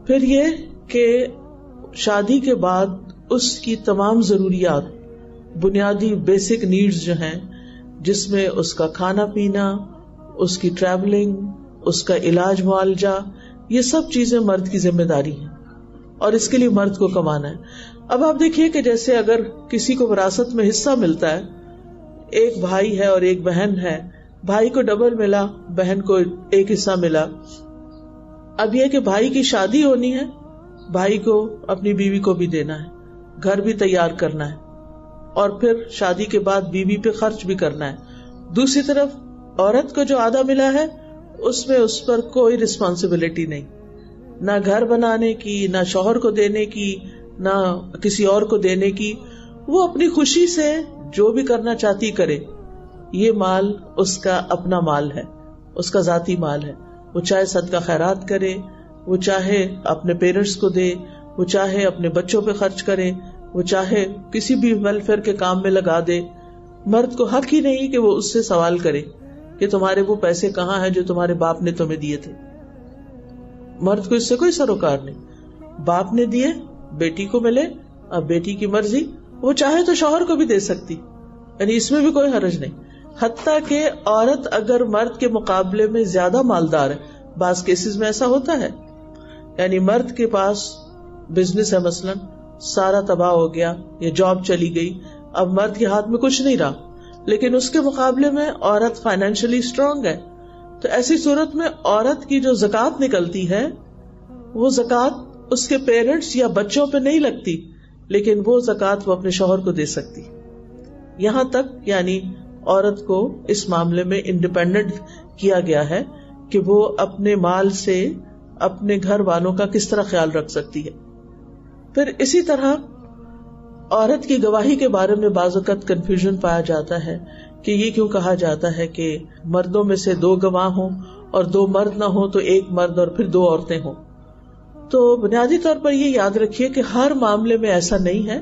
پھر یہ کہ شادی کے بعد اس کی تمام ضروریات، بنیادی بیسک نیڈز جو ہیں، جس میں اس کا کھانا پینا، اس کی ٹریولنگ، اس کا علاج معالجہ، یہ سب چیزیں مرد کی ذمہ داری ہیں اور اس کے لیے مرد کو کمانا ہے. اب آپ دیکھیے کہ جیسے اگر کسی کو وراثت میں حصہ ملتا ہے، ایک بھائی ہے اور ایک بہن ہے، بھائی کو ڈبل ملا، بہن کو 1 حصہ ملا. اب یہ کہ بھائی کی شادی ہونی ہے بھائی کو اپنی بیوی کو بھی دینا ہے, گھر بھی تیار کرنا ہے, اور پھر شادی کے بعد بیوی پہ خرچ بھی کرنا ہے. دوسری طرف عورت کو جو آدھا ملا ہے اس میں اس پر کوئی رسپانسبلٹی نہیں, نہ گھر بنانے کی, نہ شوہر کو دینے کی, نہ کسی اور کو دینے کی. وہ اپنی خوشی سے جو بھی کرنا چاہتی کرے. یہ مال اس کا اپنا مال ہے, اس کا ذاتی مال ہے. وہ چاہے صدقہ خیرات کرے, وہ چاہے اپنے پیرنٹس کو دے, وہ چاہے اپنے بچوں پہ خرچ کرے, وہ چاہے کسی بھی ویلفیئر کے کام میں لگا دے. مرد کو حق ہی نہیں کہ وہ اس سے سوال کرے کہ تمہارے وہ پیسے کہاں ہیں جو تمہارے باپ نے تمہیں دیے تھے. مرد کو اس سے کوئی سروکار نہیں. باپ نے دیے, بیٹی کو ملے, اب بیٹی کی مرضی, وہ چاہے تو شوہر کو بھی دے سکتی, یعنی اس میں بھی کوئی حرج نہیں. حتیٰ کہ عورت اگر مرد کے مقابلے میں زیادہ مالدار ہے, بعض کیسز میں ایسا ہوتا ہے, یعنی مرد کے پاس بزنس ہے مثلاً, سارا تباہ ہو گیا یا جاب چلی گئی, اب مرد کے ہاتھ میں کچھ نہیں رہا, لیکن اس کے مقابلے میں عورت فائنینشلی اسٹرانگ ہے, تو ایسی صورت میں عورت کی جو زکوٰۃ نکلتی ہے وہ زکوٰۃ اس کے پیرنٹس یا بچوں پہ نہیں لگتی, لیکن وہ زکوٰۃ وہ اپنے شوہر کو دے سکتی. یہاں تک یعنی عورت کو اس معاملے میں انڈیپینڈنٹ کیا گیا ہے کہ وہ اپنے مال سے اپنے گھر والوں کا کس طرح خیال رکھ سکتی ہے. پھر اسی طرح عورت کی گواہی کے بارے میں بعض اوقات کنفیوژن پایا جاتا ہے کہ یہ کیوں کہا جاتا ہے کہ مردوں میں سے 2 گواہ ہوں اور 2 مرد نہ ہوں تو 1 مرد اور پھر 2 عورتیں ہوں. تو بنیادی طور پر یہ یاد رکھیے کہ ہر معاملے میں ایسا نہیں ہے,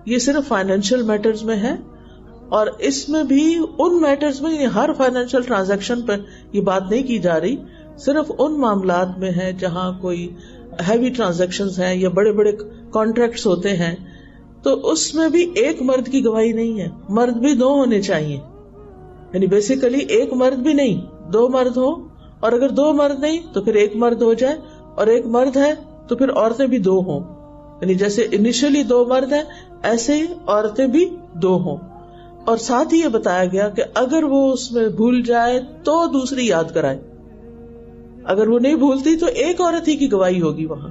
یہ صرف فائنینشیل میٹرز میں ہے, اور اس میں بھی ان میٹرز میں, یعنی ہر فائنینشیل ٹرانزیکشن پر یہ بات نہیں کی جا رہی, صرف ان معاملات میں ہے جہاں کوئی ہیوی ٹرانزیکشنز ہیں یا بڑے بڑے کانٹریکٹس ہوتے ہیں, تو اس میں بھی 1 مرد کی گواہی نہیں ہے, مرد بھی 2 ہونے چاہیے. یعنی بیسیکلی 1 مرد بھی نہیں, 2 مرد ہو, اور اگر 2 مرد نہیں تو پھر 1 مرد ہو جائے, اور 1 مرد ہے تو پھر عورتیں بھی 2 ہوں. یعنی جیسے انیشلی 2 مرد ہیں ایسے ہی عورتیں بھی 2 ہوں. اور ساتھ ہی یہ بتایا گیا کہ اگر وہ اس میں بھول جائے تو دوسری یاد کرائے, اگر وہ نہیں بھولتی تو 1 عورت ہی کی گواہی ہوگی وہاں.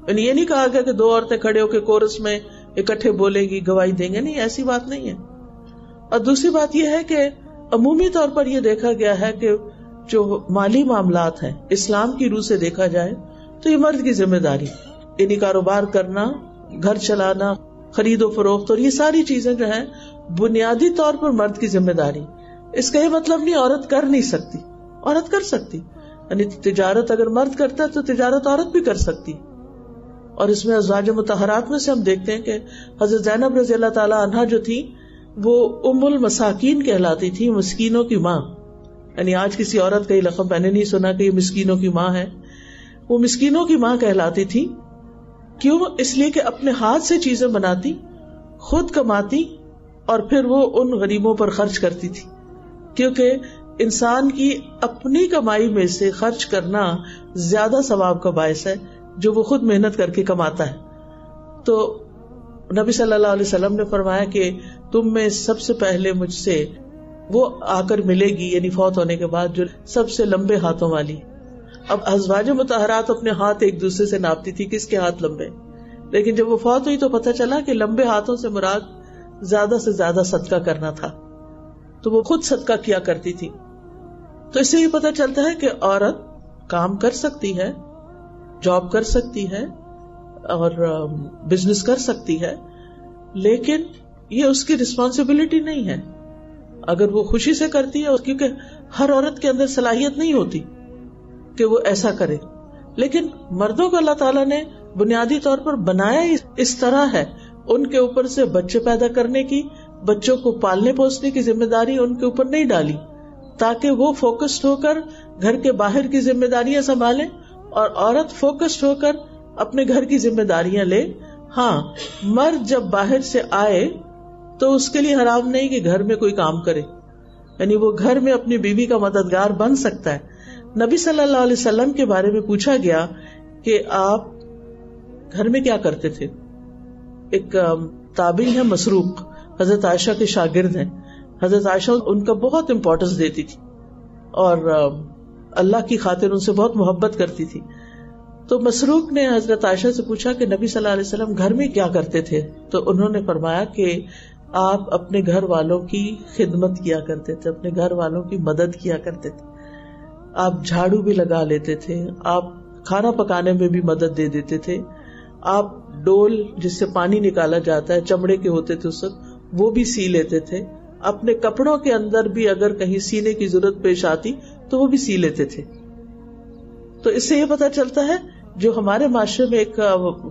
یعنی یہ نہیں کہا گیا کہ 2 عورتیں کھڑے ہو کے کورس میں اکٹھے بولیں گی گواہی دیں گے, نہیں, ایسی بات نہیں ہے. اور دوسری بات یہ ہے کہ عمومی طور پر یہ دیکھا گیا ہے کہ جو مالی معاملات ہیں اسلام کی روح سے دیکھا جائے تو یہ مرد کی ذمہ داری, یعنی کاروبار کرنا, گھر چلانا, خرید و فروخت, اور یہ ساری چیزیں جو ہیں بنیادی طور پر مرد کی ذمہ داری. اس کا یہ مطلب نہیں عورت کر نہیں سکتی, عورت کر سکتی, یعنی تجارت اگر مرد کرتا ہے تو تجارت عورت بھی کر سکتی. اور اس میں ازواج مطہرات میں سے ہم دیکھتے ہیں کہ حضرت زینب رضی اللہ تعالی عنہا جو تھی وہ ام المساکین کہلاتی تھی, مسکینوں کی ماں. یعنی آج کسی عورت کا یہ لقب میں نے نہیں سنا کہ یہ مسکینوں کی ماں ہے, وہ مسکینوں کی ماں کہلاتی تھی. کیوں؟ اس لیے کہ اپنے ہاتھ سے چیزیں بناتی, خود کماتی, اور پھر وہ ان غریبوں پر خرچ کرتی تھی. کیونکہ انسان کی اپنی کمائی میں سے خرچ کرنا زیادہ ثواب کا باعث ہے جو وہ خود محنت کر کے کماتا ہے. تو نبی صلی اللہ علیہ وسلم نے فرمایا کہ تم میں سب سے پہلے مجھ سے وہ آ کر ملے گی, یعنی فوت ہونے کے بعد, جو سب سے لمبے ہاتھوں والی. اب ازواج مطہرات اپنے ہاتھ ایک دوسرے سے ناپتی تھی کس کے ہاتھ لمبے, لیکن جب وہ فوت ہوئی تو پتہ چلا کہ لمبے ہاتھوں سے مراد زیادہ سے زیادہ صدقہ کرنا تھا, تو وہ خود صدقہ کیا کرتی تھی. تو اس سے یہ پتہ چلتا ہے کہ عورت کام کر سکتی ہے, جاب کر سکتی ہے اور بزنس کر سکتی ہے, لیکن یہ اس کی رسپانسبلٹی نہیں ہے. اگر وہ خوشی سے کرتی ہے, کیونکہ ہر عورت کے اندر صلاحیت نہیں ہوتی کہ وہ ایسا کرے, لیکن مردوں کو اللہ تعالیٰ نے بنیادی طور پر بنایا اس طرح ہے, ان کے اوپر سے بچے پیدا کرنے کی, بچوں کو پالنے پوسنے کی ذمہ داری ان کے اوپر نہیں ڈالی, تاکہ وہ فوکسڈ ہو کر گھر کے باہر کی ذمہ داریاں سنبھالیں, اور عورت فوکسڈ ہو کر اپنے گھر کی ذمہ داریاں لے. ہاں, مرد جب باہر سے آئے تو اس کے لیے حرام نہیں کہ گھر میں کوئی کام کرے, یعنی وہ گھر میں اپنی بیوی کا مددگار بن سکتا ہے. نبی صلی اللہ علیہ وسلم کے بارے میں پوچھا گیا کہ آپ گھر میں کیا کرتے تھے. ایک تابعی ہے مسروق, حضرت عائشہ کے شاگرد ہیں. حضرت عائشہ ان کا بہت امپورٹنس دیتی تھی اور اللہ کی خاطر ان سے بہت محبت کرتی تھی. تو مسروق نے حضرت عائشہ سے پوچھا کہ نبی صلی اللہ علیہ وسلم گھر میں کیا کرتے تھے؟ تو انہوں نے فرمایا کہ آپ اپنے گھر والوں کی خدمت کیا کرتے تھے، اپنے گھر والوں کی مدد کیا کرتے تھے، آپ جھاڑو بھی لگا لیتے تھے، آپ کھانا پکانے میں بھی مدد دے دیتے تھے، آپ ڈول جس سے پانی نکالا جاتا ہے چمڑے کے ہوتے تھے اس وقت وہ بھی سی لیتے تھے، اپنے کپڑوں کے اندر بھی اگر کہیں سینے کی ضرورت پیش آتی تو وہ بھی سی لیتے تھے. تو اس سے یہ پتا چلتا ہے جو ہمارے معاشرے میں ایک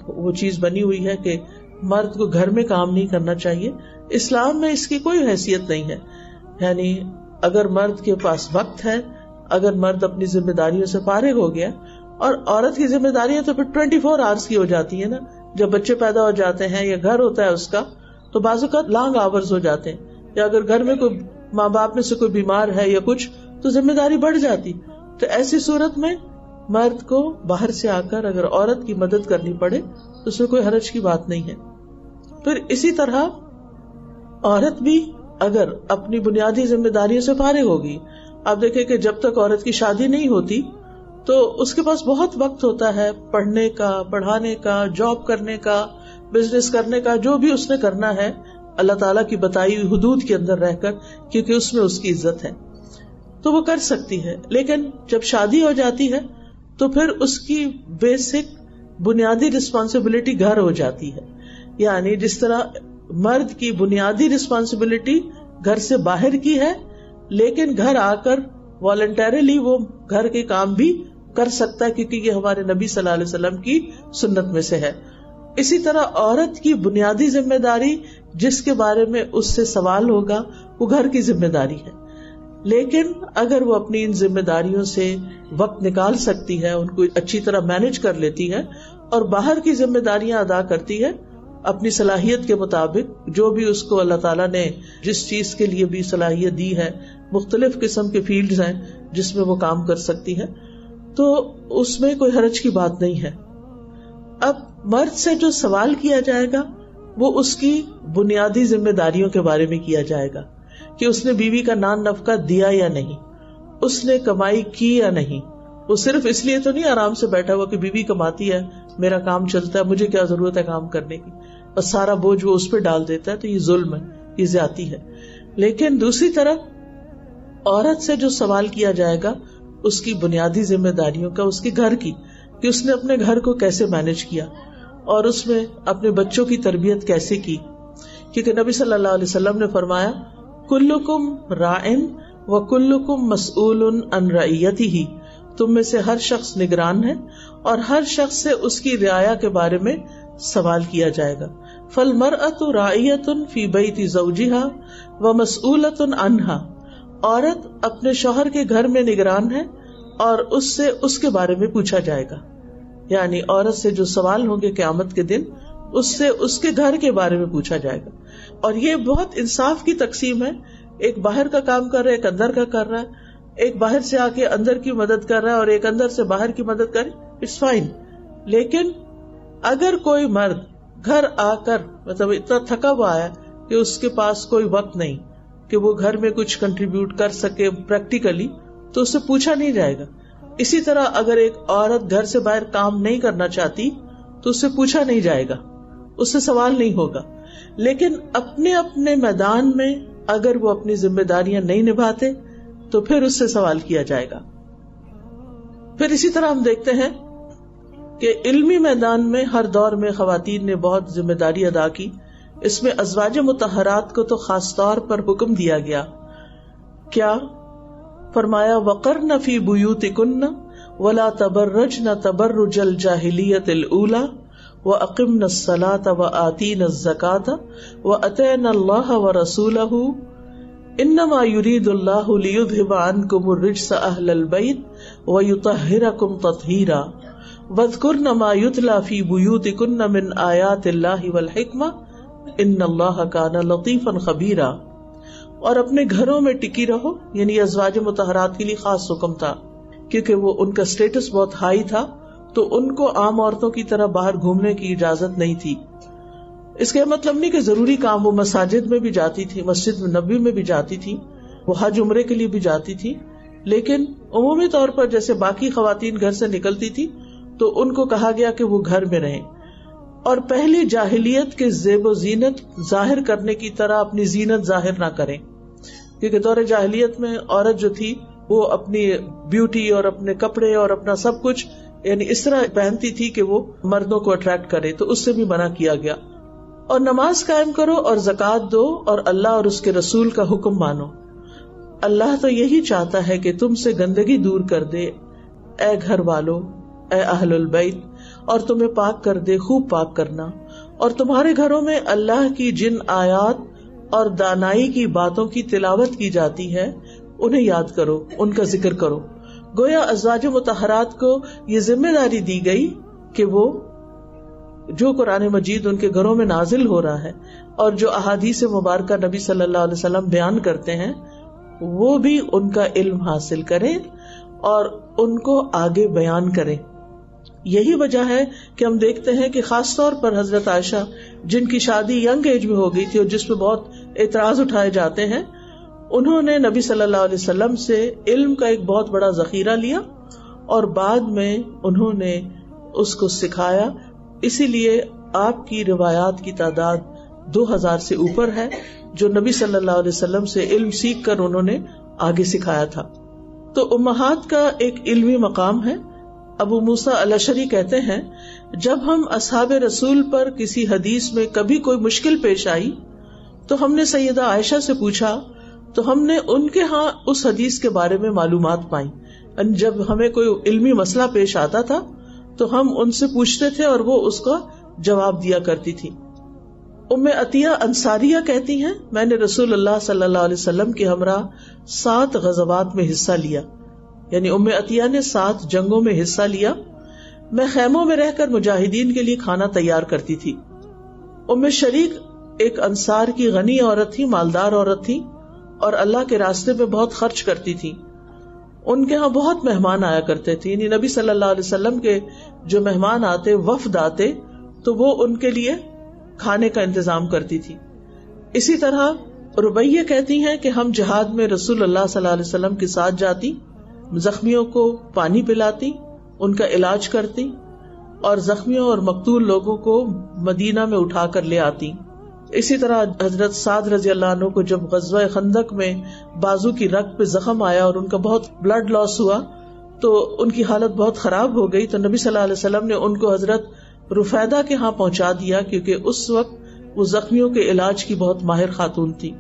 وہ چیز بنی ہوئی ہے کہ مرد کو گھر میں کام نہیں کرنا چاہیے، اسلام میں اس کی کوئی حیثیت نہیں ہے. یعنی اگر مرد کے پاس وقت ہے، اگر مرد اپنی ذمہ داریوں سے فارغ ہو گیا، اور عورت کی ذمہ داریاں تو پھر 24 آورس کی ہو جاتی ہیں نا، جب بچے پیدا ہو جاتے ہیں یا گھر ہوتا ہے اس کا تو بعض اوقات لانگ آورز ہو جاتے ہیں، یا اگر گھر میں کوئی ماں باپ میں سے کوئی بیمار ہے یا کچھ تو ذمہ داری بڑھ جاتی. تو ایسی صورت میں مرد کو باہر سے آ کر اگر عورت کی مدد کرنی پڑے تو اس میں کوئی حرج کی بات نہیں ہے. پھر اسی طرح عورت بھی اگر اپنی بنیادی ذمہ داریوں سے فارغ ہوگی، آپ دیکھیں کہ جب تک عورت کی شادی نہیں ہوتی تو اس کے پاس بہت وقت ہوتا ہے پڑھنے کا، پڑھانے کا، جاب کرنے کا، بزنس کرنے کا، جو بھی اس نے کرنا ہے اللہ تعالیٰ کی بتائی ہوئی حدود کے اندر رہ کر، کیونکہ اس میں اس کی عزت ہے تو وہ کر سکتی ہے. لیکن جب شادی ہو جاتی ہے تو پھر اس کی بیسک بنیادی رسپانسبلٹی گھر ہو جاتی ہے. یعنی جس طرح مرد کی بنیادی رسپانسبلٹی گھر سے باہر کی ہے، لیکن گھر آ کر والنٹریلی وہ گھر کے کام بھی کر سکتا ہے، کیونکہ یہ ہمارے نبی صلی اللہ علیہ وسلم کی سنت میں سے ہے. اسی طرح عورت کی بنیادی ذمہ داری جس کے بارے میں اس سے سوال ہوگا وہ گھر کی ذمہ داری ہے، لیکن اگر وہ اپنی ان ذمہ داریوں سے وقت نکال سکتی ہے، ان کو اچھی طرح مینج کر لیتی ہے اور باہر کی ذمہ داریاں ادا کرتی ہے اپنی صلاحیت کے مطابق، جو بھی اس کو اللہ تعالیٰ نے جس چیز کے لیے بھی صلاحیت دی ہے، مختلف قسم کے فیلڈز ہیں جس میں وہ کام کر سکتی ہے، تو اس میں کوئی حرج کی بات نہیں ہے. اب مرد سے جو سوال کیا جائے گا وہ اس کی بنیادی ذمہ داریوں کے بارے میں کیا جائے گا کہ اس نے بیوی کا نان نفقہ دیا یا نہیں، اس نے کمائی کی یا نہیں. وہ صرف اس لیے تو نہیں آرام سے بیٹھا ہوا کہ بیوی کماتی ہے، میرا کام چلتا ہے، مجھے کیا ضرورت ہے کام کرنے کی، اور سارا بوجھ وہ اس پہ ڈال دیتا ہے. تو یہ ظلم ہے، یہ زیادتی ہے. لیکن دوسری طرف عورت سے جو سوال کیا جائے گا اس کی بنیادی ذمہ داریوں کا، اس کے گھر کی، کہ اس نے اپنے گھر کو کیسے مینج کیا اور اس میں اپنے بچوں کی تربیت کیسے کی. کیونکہ نبی صلی اللہ علیہ وسلم نے فرمایا کلکم راعن وکلکم مسئول عن رعیتہ، تم میں سے ہر شخص نگران ہے اور ہر شخص سے اس کی رعایا کے بارے میں سوال کیا جائے گا. فالمرأة راعیۃ فی بیت زوجہا ومسئولۃ عنہا، عورت اپنے شوہر کے گھر میں نگران ہے اور اس سے اس کے بارے میں پوچھا جائے گا. یعنی عورت سے جو سوال ہوں گے قیامت کے دن اس سے اس کے گھر کے بارے میں پوچھا جائے گا. اور یہ بہت انصاف کی تقسیم ہے، ایک باہر کا کام کر رہا ہے، ایک اندر کا کر رہا ہے، ایک باہر سے آ کے اندر کی مدد کر رہا ہے اور ایک اندر سے باہر کی مدد کرے، اٹس فائن. لیکن اگر کوئی مرد گھر آ کر مطلب اتنا تھکا ہوا ہے کہ اس کے پاس کوئی وقت نہیں کہ وہ گھر میں کچھ کنٹریبیوٹ کر سکے پریکٹیکلی، تو اس سے پوچھا نہیں جائے گا. اسی طرح اگر ایک عورت گھر سے باہر کام نہیں کرنا چاہتی تو اس سے پوچھا نہیں جائے گا، اس سے سوال نہیں ہوگا. لیکن اپنے اپنے میدان میں اگر وہ اپنی ذمہ داریاں نہیں نبھاتے تو پھر اس سے سوال کیا جائے گا. پھر اسی طرح ہم دیکھتے ہیں کہ علمی میدان میں ہر دور میں خواتین نے بہت ذمہ داری ادا کی. اس میں ازواج مطہرات کو تو خاص طور پر حکم دیا گیا. کیا فرمایا وقرن فی بیوتکن ولا تبرجن تبرج الجاہلیۃ الاولی واقمن الصلاۃ وآتین الزکاۃ واتین اللہ ورسولہ انما یرید اللہ لیذھب عنکم الرجس اہل البیت ویطہرکم تطہیرا واذکرن ما یتلی فی بیوتکن من آیات اللہ والحکمہ ان اللہ کان لطیفا خبیرا. اور اپنے گھروں میں ٹکی رہو، یعنی ازواج مطہرات کے لیے خاص حکم تھا کیونکہ وہ ان کا سٹیٹس بہت ہائی تھا، تو ان کو عام عورتوں کی طرح باہر گھومنے کی اجازت نہیں تھی. اس کا مطلب نہیں کہ ضروری کام وہ مساجد میں بھی جاتی تھی، مسجد نبوی میں بھی جاتی تھی، وہ حج عمرے کے لیے بھی جاتی تھی، لیکن عمومی طور پر جیسے باقی خواتین گھر سے نکلتی تھی تو ان کو کہا گیا کہ وہ گھر میں رہیں اور پہلی جاہلیت کے زیب و زینت ظاہر کرنے کی طرح اپنی زینت ظاہر نہ کریں، کیونکہ دور جاہلیت میں عورت جو تھی وہ اپنی بیوٹی اور اپنے کپڑے اور اپنا سب کچھ یعنی اس طرح پہنتی تھی کہ وہ مردوں کو اٹریکٹ کرے، تو اس سے بھی منع کیا گیا. اور نماز قائم کرو اور زکوٰۃ دو اور اللہ اور اس کے رسول کا حکم مانو. اللہ تو یہی چاہتا ہے کہ تم سے گندگی دور کر دے اے گھر والو، اے اہل البیت، اور تمہیں پاک کر دے خوب پاک کرنا. اور تمہارے گھروں میں اللہ کی جن آیات اور دانائی کی باتوں کی تلاوت کی جاتی ہے انہیں یاد کرو، ان کا ذکر کرو. گویا ازواج مطہرات کو یہ ذمہ داری دی گئی کہ وہ جو قرآن مجید ان کے گھروں میں نازل ہو رہا ہے اور جو احادیث مبارکہ نبی صلی اللہ علیہ وسلم بیان کرتے ہیں وہ بھی ان کا علم حاصل کریں اور ان کو آگے بیان کریں. یہی وجہ ہے کہ ہم دیکھتے ہیں کہ خاص طور پر حضرت عائشہ جن کی شادی ینگ ایج میں ہو گئی تھی اور جس پہ بہت اعتراض اٹھائے جاتے ہیں، انہوں نے نبی صلی اللہ علیہ وسلم سے علم کا ایک بہت بڑا ذخیرہ لیا اور بعد میں انہوں نے اس کو سکھایا. اسی لیے آپ کی روایات کی تعداد 2000 سے اوپر ہے جو نبی صلی اللہ علیہ وسلم سے علم سیکھ کر انہوں نے آگے سکھایا تھا. تو امہات کا ایک علمی مقام ہے. ابو موسیٰ الاشعری کہتے ہیں جب ہم اصحاب رسول پر کسی حدیث میں کبھی کوئی مشکل پیش آئی تو ہم نے سیدہ عائشہ سے پوچھا تو ہم نے ان کے ہاں اس حدیث کے بارے میں معلومات پائیں. جب ہمیں کوئی علمی مسئلہ پیش آتا تھا تو ہم ان سے پوچھتے تھے اور وہ اس کا جواب دیا کرتی تھی. ام عطیہ انصاریہ کہتی ہیں میں نے رسول اللہ صلی اللہ علیہ وسلم کے ہمراہ 7 غزوات میں حصہ لیا، یعنی ام عطیہ نے 7 جنگوں میں حصہ لیا. میں خیموں میں رہ کر مجاہدین کے لیے کھانا تیار کرتی تھی. ام شریک ایک انصار کی غنی عورت تھی، مالدار عورت تھی اور اللہ کے راستے میں بہت خرچ کرتی تھی. ان کے ہاں بہت مہمان آیا کرتے تھے، یعنی نبی صلی اللہ علیہ وسلم کے جو مہمان آتے، وفد آتے، تو وہ ان کے لیے کھانے کا انتظام کرتی تھی. اسی طرح ربیہ کہتی ہیں کہ ہم جہاد میں رسول اللہ صلی اللہ علیہ وسلم کے ساتھ جاتی، زخمیوں کو پانی پلاتی، ان کا علاج کرتی اور زخمیوں اور مقتول لوگوں کو مدینہ میں اٹھا کر لے آتی. اسی طرح حضرت سعد رضی اللہ عنہ کو جب غزوہ خندق میں بازو کی رگ پہ زخم آیا اور ان کا بہت بلڈ لاس ہوا تو ان کی حالت بہت خراب ہو گئی، تو نبی صلی اللہ علیہ وسلم نے ان کو حضرت رفیدہ کے ہاں پہنچا دیا کیونکہ اس وقت وہ زخمیوں کے علاج کی بہت ماہر خاتون تھی.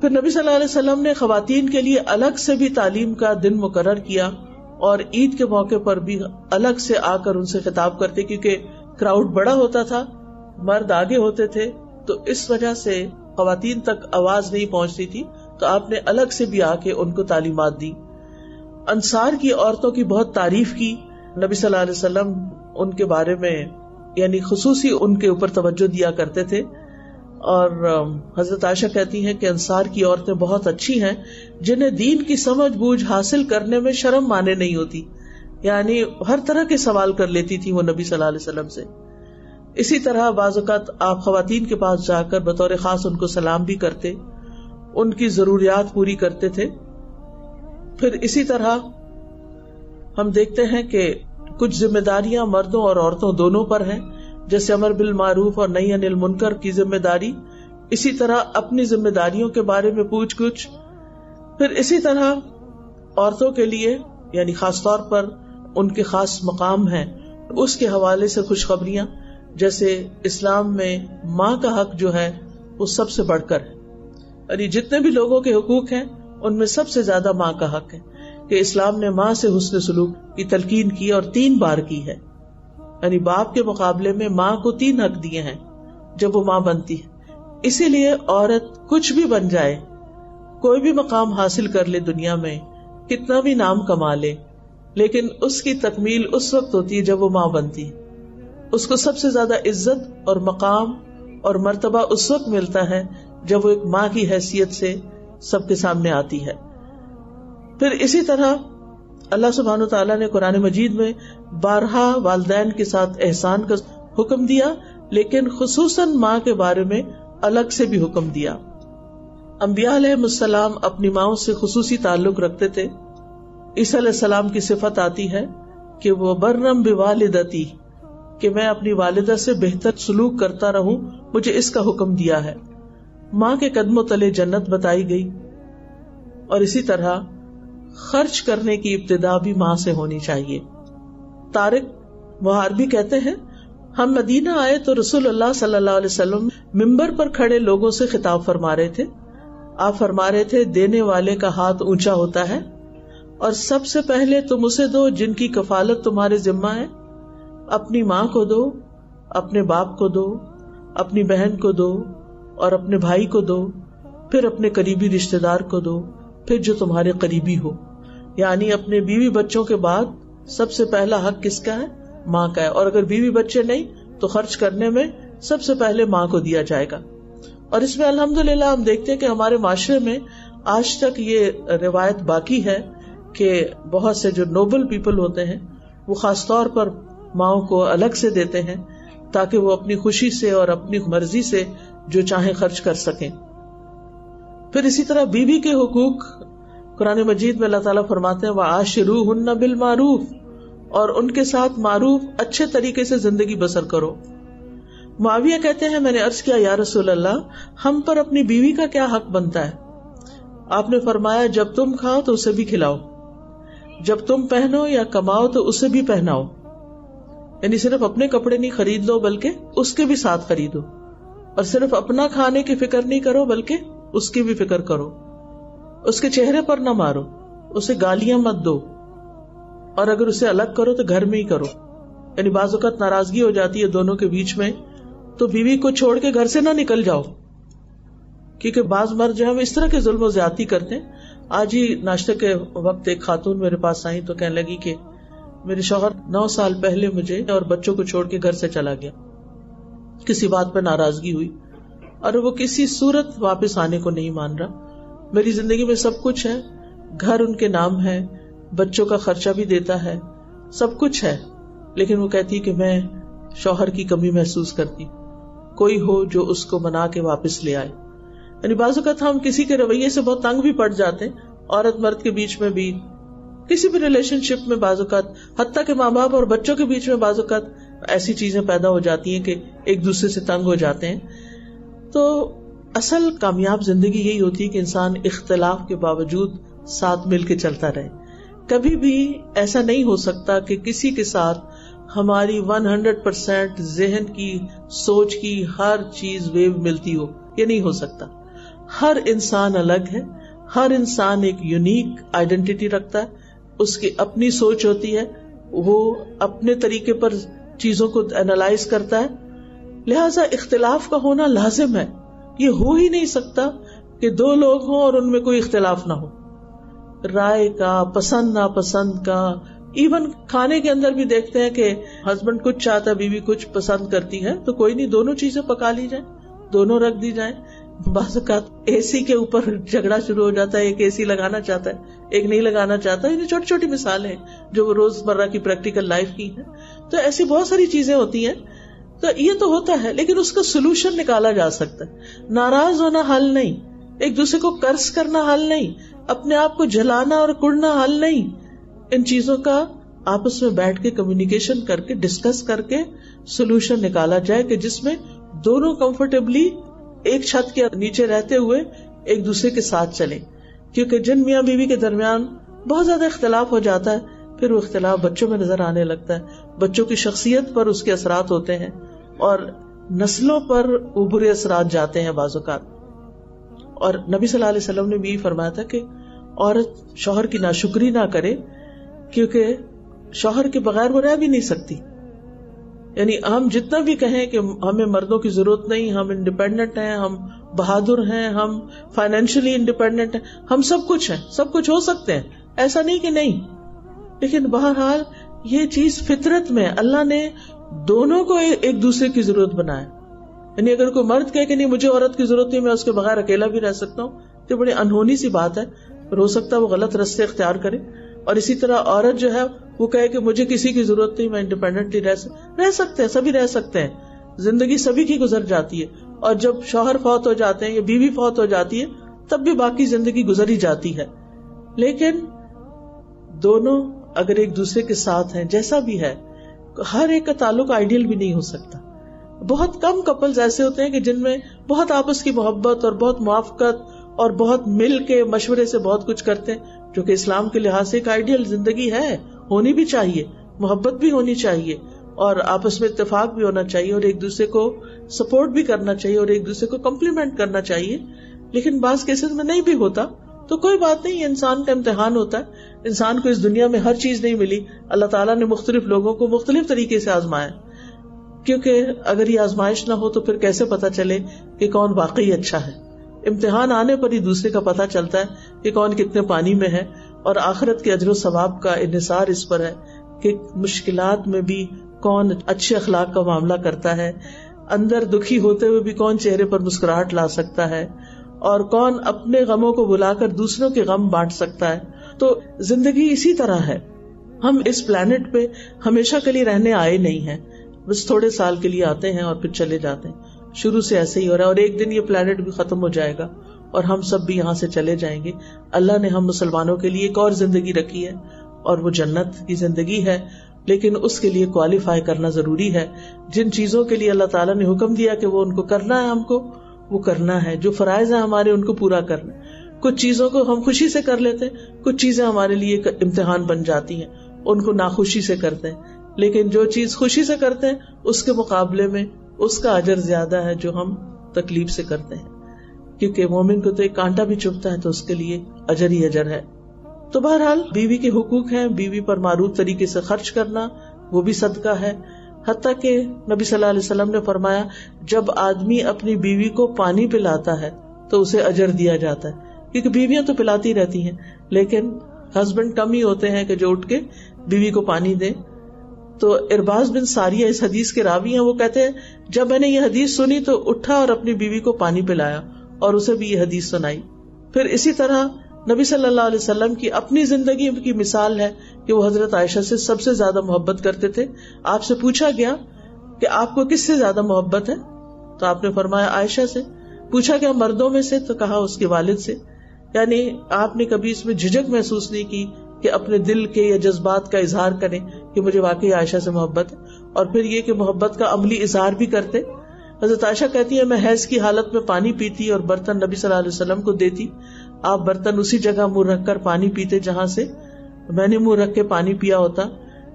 پھر نبی صلی اللہ علیہ وسلم نے خواتین کے لیے الگ سے بھی تعلیم کا دن مقرر کیا اور عید کے موقع پر بھی الگ سے آ کر ان سے خطاب کرتے، کیونکہ کراؤڈ بڑا ہوتا تھا، مرد آگے ہوتے تھے، تو اس وجہ سے خواتین تک آواز نہیں پہنچتی تھی، تو آپ نے الگ سے بھی آ کے ان کو تعلیمات دی. انصار کی عورتوں کی بہت تعریف کی. نبی صلی اللہ علیہ وسلم ان کے بارے میں یعنی خصوصی ان کے اوپر توجہ دیا کرتے تھے. اور حضرت عائشہ کہتی ہیں کہ انصار کی عورتیں بہت اچھی ہیں جنہیں دین کی سمجھ بوجھ حاصل کرنے میں شرم مانے نہیں ہوتی، یعنی ہر طرح کے سوال کر لیتی تھی وہ نبی صلی اللہ علیہ وسلم سے. اسی طرح بعض اوقات آپ خواتین کے پاس جا کر بطور خاص ان کو سلام بھی کرتے، ان کی ضروریات پوری کرتے تھے. پھر اسی طرح ہم دیکھتے ہیں کہ کچھ ذمہ داریاں مردوں اور عورتوں دونوں پر ہیں، جیسے امر بالمعروف اور نہی عن المنکر کی ذمہ داری. اسی طرح اپنی ذمہ داریوں کے بارے میں پوچھ گچھ. پھر اسی طرح عورتوں کے لیے یعنی خاص طور پر ان کے خاص مقام ہیں، اس کے حوالے سے خوشخبریاں، جیسے اسلام میں ماں کا حق جو ہے وہ سب سے بڑھ کر ہے، یعنی جتنے بھی لوگوں کے حقوق ہیں ان میں سب سے زیادہ ماں کا حق ہے، کہ اسلام نے ماں سے حسن سلوک کی تلقین کی اور 3 بار کی ہے. یعنی باپ کے مقابلے میں ماں کو 3 حق دیے ہیں جب وہ ماں بنتی ہے. اسی لیے عورت کچھ بھی بن جائے، کوئی بھی مقام حاصل کر لے دنیا میں، کتنا بھی نام کما لے، لیکن اس کی تکمیل اس وقت ہوتی ہے جب وہ ماں بنتی ہے. اس کو سب سے زیادہ عزت اور مقام اور مرتبہ اس وقت ملتا ہے جب وہ ایک ماں کی حیثیت سے سب کے سامنے آتی ہے. پھر اسی طرح اللہ سبحانہ وتعالیٰ نے قرآن مجید میں بارہا والدین کے ساتھ احسان کا حکم دیا، لیکن خصوصاً ماں کے بارے میں الگ سے بھی حکم دیا. انبیاء علیہ السلام اپنی ماؤں سے خصوصی تعلق رکھتے تھے. عیسیٰ علیہ السلام کی صفت آتی ہے کہ وہ برم بوالدتی، کہ میں اپنی والدہ سے بہتر سلوک کرتا رہوں، مجھے اس کا حکم دیا ہے. ماں کے قدموں تلے جنت بتائی گئی. اور اسی طرح خرچ کرنے کی ابتدا بھی ماں سے ہونی چاہیے. طارق محاربی کہتے ہیں ہم مدینہ آئے تو رسول اللہ صلی اللہ علیہ وسلم ممبر پر کھڑے لوگوں سے خطاب فرما رہے تھے. آپ فرما رہے تھے دینے والے کا ہاتھ اونچا ہوتا ہے اور سب سے پہلے تم اسے دو جن کی کفالت تمہارے ذمہ ہے. اپنی ماں کو دو، اپنے باپ کو دو، اپنی بہن کو دو اور اپنے بھائی کو دو، پھر اپنے قریبی رشتہ دار کو دو، پھر جو تمہارے قریبی ہو. یعنی اپنے بیوی بچوں کے بعد سب سے پہلا حق کس کا ہے؟ ماں کا ہے. اور اگر بیوی بچے نہیں تو خرچ کرنے میں سب سے پہلے ماں کو دیا جائے گا. اور اس میں الحمدللہ ہم دیکھتے ہیں کہ ہمارے معاشرے میں آج تک یہ روایت باقی ہے کہ بہت سے جو نوبل پیپل ہوتے ہیں وہ خاص طور پر ماؤں کو الگ سے دیتے ہیں تاکہ وہ اپنی خوشی سے اور اپنی مرضی سے جو چاہیں خرچ کر سکیں. پھر اسی طرح بیوی کے حقوق قرآن مجید میں اللہ تعالیٰ فرماتے ہیں وَعَاشِرُوهُنَّ بِالْمَعْرُوفِ، اور ان کے ساتھ معروف اچھے طریقے سے زندگی بسر کرو. معاویہ کہتے ہیں میں نے عرض کیا یا رسول اللہ ہم پر اپنی بیوی کا کیا حق بنتا ہے؟ آپ نے فرمایا جب تم کھاؤ تو اسے بھی کھلاؤ، جب تم پہنو یا کماؤ تو اسے بھی پہناؤ. یعنی صرف اپنے کپڑے نہیں خرید لو بلکہ اس کے بھی ساتھ خریدو، اور صرف اپنا کھانے کی فکر نہیں کرو بلکہ اس کی بھی فکر کرو. اس کے چہرے پر نہ مارو، اسے گالیاں مت دو، اور اگر اسے الگ کرو تو گھر میں ہی کرو. یعنی بعض اوقات ناراضگی ہو جاتی ہے دونوں کے بیچ میں تو بیوی کو چھوڑ کے گھر سے نہ نکل جاؤ، کیونکہ بعض مرد جو ہے اس طرح کے ظلم و زیادتی کرتے ہیں. آج ہی ناشتے کے وقت ایک خاتون میرے پاس آئی تو کہنے لگی کہ میرے شوہر 9 سال پہلے مجھے اور بچوں کو چھوڑ کے گھر سے چلا گیا، کسی بات پہ ناراضگی ہوئی اور وہ کسی صورت واپس آنے کو نہیں مان رہا. میری زندگی میں سب کچھ ہے، گھر ان کے نام ہے، بچوں کا خرچہ بھی دیتا ہے، سب کچھ ہے، لیکن وہ کہتی کہ میں شوہر کی کمی محسوس کرتی، کوئی ہو جو اس کو منا کے واپس لے آئے. یعنی بعض اوقات ہم کسی کے رویے سے بہت تنگ بھی پڑ جاتے ہیں، عورت مرد کے بیچ میں بھی، کسی بھی ریلیشن شپ میں بعض اوقات، حتیٰ کہ ماں باپ اور بچوں کے بیچ میں بعض اوقات ایسی چیزیں پیدا ہو جاتی ہیں کہ ایک دوسرے سے تنگ ہو جاتے ہیں. تو اصل کامیاب زندگی یہی ہوتی ہے کہ انسان اختلاف کے باوجود ساتھ مل کے چلتا رہے. کبھی بھی ایسا نہیں ہو سکتا کہ کسی کے ساتھ ہماری 100% ذہن کی سوچ کی ہر چیز ویو ملتی ہو، یہ نہیں ہو سکتا. ہر انسان الگ ہے، ہر انسان ایک یونیک آئیڈینٹی رکھتا ہے، اس کی اپنی سوچ ہوتی ہے، وہ اپنے طریقے پر چیزوں کو اینالائز کرتا ہے. لہذا اختلاف کا ہونا لازم ہے. یہ ہو ہی نہیں سکتا کہ 2 لوگ ہوں اور ان میں کوئی اختلاف نہ ہو. رائے کا، پسند ناپسند کا، ایون کھانے کے اندر بھی دیکھتے ہیں کہ ہسبینڈ کچھ چاہتا ہے، بیوی کچھ پسند کرتی ہے، تو کوئی نہیں، دونوں چیزیں پکا لی جائیں، دونوں رکھ دی جائیں. بعض اوقات اے سی کے اوپر جھگڑا شروع ہو جاتا ہے، ایک اے سی لگانا چاہتا ہے، ایک نہیں لگانا چاہتا. یہ چھوٹی چھوٹی مثالیں جو روز مرہ کی پریکٹیکل لائف کی ہیں. تو ایسی بہت ساری چیزیں ہوتی ہیں. تو یہ تو ہوتا ہے، لیکن اس کا سولوشن نکالا جا سکتا ہے. ناراض ہونا حل نہیں، ایک دوسرے کو قرض کرنا حل نہیں، اپنے آپ کو جلانا اور کڑنا حل نہیں. ان چیزوں کا آپس میں بیٹھ کے کمیونیکیشن کر کے ڈسکس کر کے سولوشن نکالا جائے کہ جس میں دونوں کمفرٹیبلی ایک چھت کے نیچے رہتے ہوئے ایک دوسرے کے ساتھ چلیں. کیونکہ جن میاں بیوی کے درمیان بہت زیادہ اختلاف ہو جاتا ہے پھر وہ اختلاف بچوں میں نظر آنے لگتا ہے، بچوں کی شخصیت پر اس کے اثرات ہوتے ہیں اور نسلوں پر وہ برے اثرات جاتے ہیں بعض اوقات. اور نبی صلی اللہ علیہ وسلم نے بھی فرمایا تھا کہ عورت شوہر کی ناشکری نہ کرے، کیونکہ شوہر کے بغیر وہ رہ بھی نہیں سکتی. یعنی ہم جتنا بھی کہیں کہ ہمیں مردوں کی ضرورت نہیں، ہم انڈیپینڈنٹ ہیں، ہم بہادر ہیں، ہم فائنینشلی انڈیپینڈنٹ ہیں، ہم سب کچھ ہیں، سب کچھ ہو سکتے ہیں، ایسا نہیں کہ نہیں. لیکن بہرحال یہ چیز فطرت میں اللہ نے دونوں کو ایک دوسرے کی ضرورت بنایا. یعنی اگر کوئی مرد کہے کہ نہیں مجھے عورت کی ضرورت نہیں، میں اس کے بغیر اکیلا بھی رہ سکتا ہوں، تو بڑی انہونی سی بات ہے. ہو سکتا ہے وہ غلط راستے اختیار کرے. اور اسی طرح عورت جو ہے وہ کہے کہ مجھے کسی کی ضرورت نہیں، میں انڈیپینڈنٹلی رہ سکتے ہیں، سبھی رہ سکتے ہیں، زندگی سبھی کی گزر جاتی ہے. اور جب شوہر فوت ہو جاتے ہیں یا بیوی فوت ہو جاتی ہے تب بھی باقی زندگی گزری جاتی ہے. لیکن دونوں اگر ایک دوسرے کے ساتھ ہیں جیسا بھی ہے، ہر ایک کا تعلق آئیڈیل بھی نہیں ہو سکتا. بہت کم کپلز ایسے ہوتے ہیں کہ جن میں بہت آپس کی محبت اور بہت موافقت اور بہت مل کے مشورے سے بہت کچھ کرتے ہیں، جو کہ اسلام کے لحاظ سے ایک آئیڈیل زندگی ہے، ہونی بھی چاہیے، محبت بھی ہونی چاہیے اور آپس میں اتفاق بھی ہونا چاہیے اور ایک دوسرے کو سپورٹ بھی کرنا چاہیے اور ایک دوسرے کو کمپلیمنٹ کرنا چاہیے. لیکن بعض کیسز میں نہیں بھی ہوتا تو کوئی بات نہیں، یہ انسان کا امتحان ہوتا ہے. انسان کو اس دنیا میں ہر چیز نہیں ملی، اللہ تعالیٰ نے مختلف لوگوں کو مختلف طریقے سے آزمایا، کیونکہ اگر یہ آزمائش نہ ہو تو پھر کیسے پتا چلے کہ کون واقعی اچھا ہے. امتحان آنے پر ہی دوسرے کا پتا چلتا ہے کہ کون کتنے پانی میں ہے، اور آخرت کے اجر و ثواب کا انحصار اس پر ہے کہ مشکلات میں بھی کون اچھے اخلاق کا معاملہ کرتا ہے، اندر دکھی ہوتے ہوئے بھی کون چہرے پر مسکراہٹ لا سکتا ہے، اور کون اپنے غموں کو بلا کر دوسروں کے غم بانٹ سکتا ہے. تو زندگی اسی طرح ہے. ہم اس پلانٹ پہ ہمیشہ کے لیے رہنے آئے نہیں ہیں، بس تھوڑے سال کے لیے آتے ہیں اور پھر چلے جاتے ہیں. شروع سے ایسے ہی ہو رہا ہے، اور ایک دن یہ پلانٹ بھی ختم ہو جائے گا اور ہم سب بھی یہاں سے چلے جائیں گے. اللہ نے ہم مسلمانوں کے لیے ایک اور زندگی رکھی ہے اور وہ جنت کی زندگی ہے، لیکن اس کے لیے کوالیفائی کرنا ضروری ہے. جن چیزوں کے لیے اللہ تعالیٰ نے حکم دیا کہ وہ ان کو کرنا ہے، ہم کو وہ کرنا ہے. جو فرائض ہیں ہمارے ان کو پورا کرنا ہے. کچھ چیزوں کو ہم خوشی سے کر لیتے ہیں، کچھ چیزیں ہمارے لیے امتحان بن جاتی ہیں، ان کو ناخوشی سے کرتے ہیں. لیکن جو چیز خوشی سے کرتے ہیں اس کے مقابلے میں اس کا اجر زیادہ ہے جو ہم تکلیف سے کرتے ہیں، کیونکہ مومن کو تو ایک کانٹا بھی چبھتا ہے تو اس کے لیے اجر ہی اجر ہے. تو بہرحال بیوی کے حقوق ہیں، بیوی پر معروف طریقے سے خرچ کرنا وہ بھی صدقہ ہے. حتیٰ کہ نبی صلی اللہ علیہ وسلم نے فرمایا جب آدمی اپنی بیوی کو پانی پلاتا ہے تو اسے اجر دیا جاتا ہے، کیونکہ بیویاں تو پلاتی رہتی ہیں لیکن ہسبینڈ کم ہی ہوتے ہیں کہ جو اٹھ کے بیوی کو پانی دے. تو ارباز بن ساریہ اس حدیث کے راوی ہیں، وہ کہتے ہیں جب میں نے یہ حدیث سنی تو اٹھا اور اپنی بیوی کو پانی پلایا اور اسے بھی یہ حدیث سنائی. پھر اسی طرح نبی صلی اللہ علیہ وسلم کی اپنی زندگی کی مثال ہے کہ وہ حضرت عائشہ سے سب سے زیادہ محبت کرتے تھے. آپ سے پوچھا گیا کہ آپ کو کس سے زیادہ محبت ہے تو آپ نے فرمایا عائشہ سے. پوچھا گیا مردوں میں سے تو کہا اس کے والد سے. یعنی آپ نے کبھی اس میں جھجک محسوس نہیں کی کہ اپنے دل کے یا جذبات کا اظہار کریں کہ مجھے واقعی عائشہ سے محبت ہے. اور پھر یہ کہ محبت کا عملی اظہار بھی کرتے. حضرت عائشہ کہتی ہے میں حیض کی حالت میں پانی پیتی اور برتن نبی صلی اللہ علیہ وسلم کو دیتی. آپ برتن اسی جگہ منہ رکھ کر پانی پیتے جہاں سے میں نے منہ رکھ کے پانی پیا ہوتا.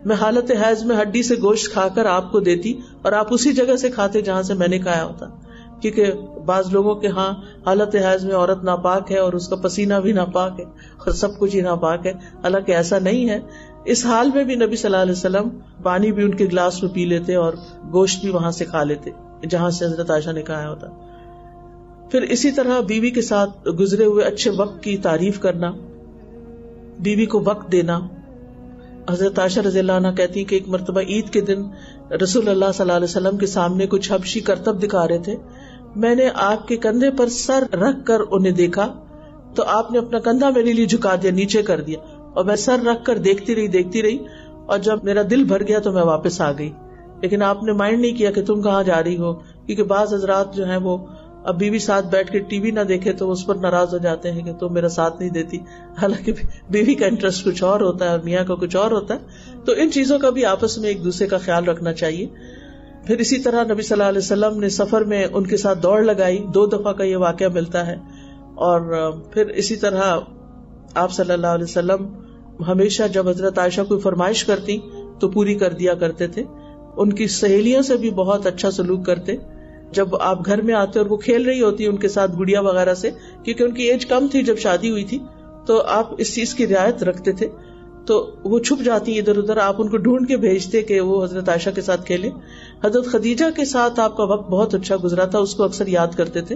میں حالت حیض میں ہڈی سے گوشت کھا کر آپ کو دیتی اور آپ اسی جگہ سے کھاتے جہاں سے میں نے کھایا ہوتا. کیونکہ بعض لوگوں کے ہاں حالت حیض میں عورت ناپاک ہے اور اس کا پسینہ بھی ناپاک ہے اور سب کچھ ہی ناپاک ہے، حالانکہ ایسا نہیں ہے. اس حال میں بھی نبی صلی اللہ علیہ وسلم پانی بھی ان کے گلاس میں پی لیتے اور گوشت بھی وہاں سے کھا لیتے جہاں سے حضرت عائشہ نے کھایا ہوتا. پھر اسی طرح بیوی کے ساتھ گزرے ہوئے اچھے وقت کی تعریف کرنا، بیوی کو وقت دینا. حضرت عائشہ رضی اللہ عنہ کہتی کہ ایک مرتبہ عید کے دن رسول اللہ صلی اللہ علیہ وسلم کے سامنے کچھ حبشی کرتب دکھا رہے تھے. میں نے آپ کے کندھے پر سر رکھ کر انہیں دیکھا تو آپ نے اپنا کندھا میرے لیے جھکا دیا، نیچے کر دیا، اور میں سر رکھ کر دیکھتی رہی اور جب میرا دل بھر گیا تو میں واپس آ گئی. لیکن آپ نے مائنڈ نہیں کیا کہ تم کہاں جا رہی ہو، کیونکہ بعض حضرات جو ہیں وہ اب بیوی ساتھ بیٹھ کے ٹی وی نہ دیکھے تو اس پر ناراض ہو جاتے ہیں کہ تم میرا ساتھ نہیں دیتی، حالانکہ بیوی کا انٹرسٹ کچھ اور ہوتا ہے اور میاں کا کچھ اور ہوتا ہے. تو ان چیزوں کا بھی آپس میں ایک دوسرے کا خیال رکھنا چاہیے. پھر اسی طرح نبی صلی اللہ علیہ وسلم نے سفر میں ان کے ساتھ دوڑ لگائی، 2 دفعہ کا یہ واقعہ ملتا ہے. اور پھر اسی طرح آپ صلی اللہ علیہ وسلم ہمیشہ جب حضرت عائشہ کوئی فرمائش کرتی تو پوری کر دیا کرتے تھے. ان کی سہیلیوں سے بھی بہت اچھا سلوک کرتے. جب آپ گھر میں آتے اور وہ کھیل رہی ہوتی ان کے ساتھ گڑیا وغیرہ سے، کیونکہ ان کی ایج کم تھی جب شادی ہوئی تھی، تو آپ اس چیز کی رعایت رکھتے تھے. تو وہ چھپ جاتی ادھر ادھر، آپ ان کو ڈھونڈ کے بھیجتے کہ وہ حضرت عائشہ کے ساتھ کھیلے. حضرت خدیجہ کے ساتھ آپ کا وقت بہت اچھا گزرا تھا، اس کو اکثر یاد کرتے تھے.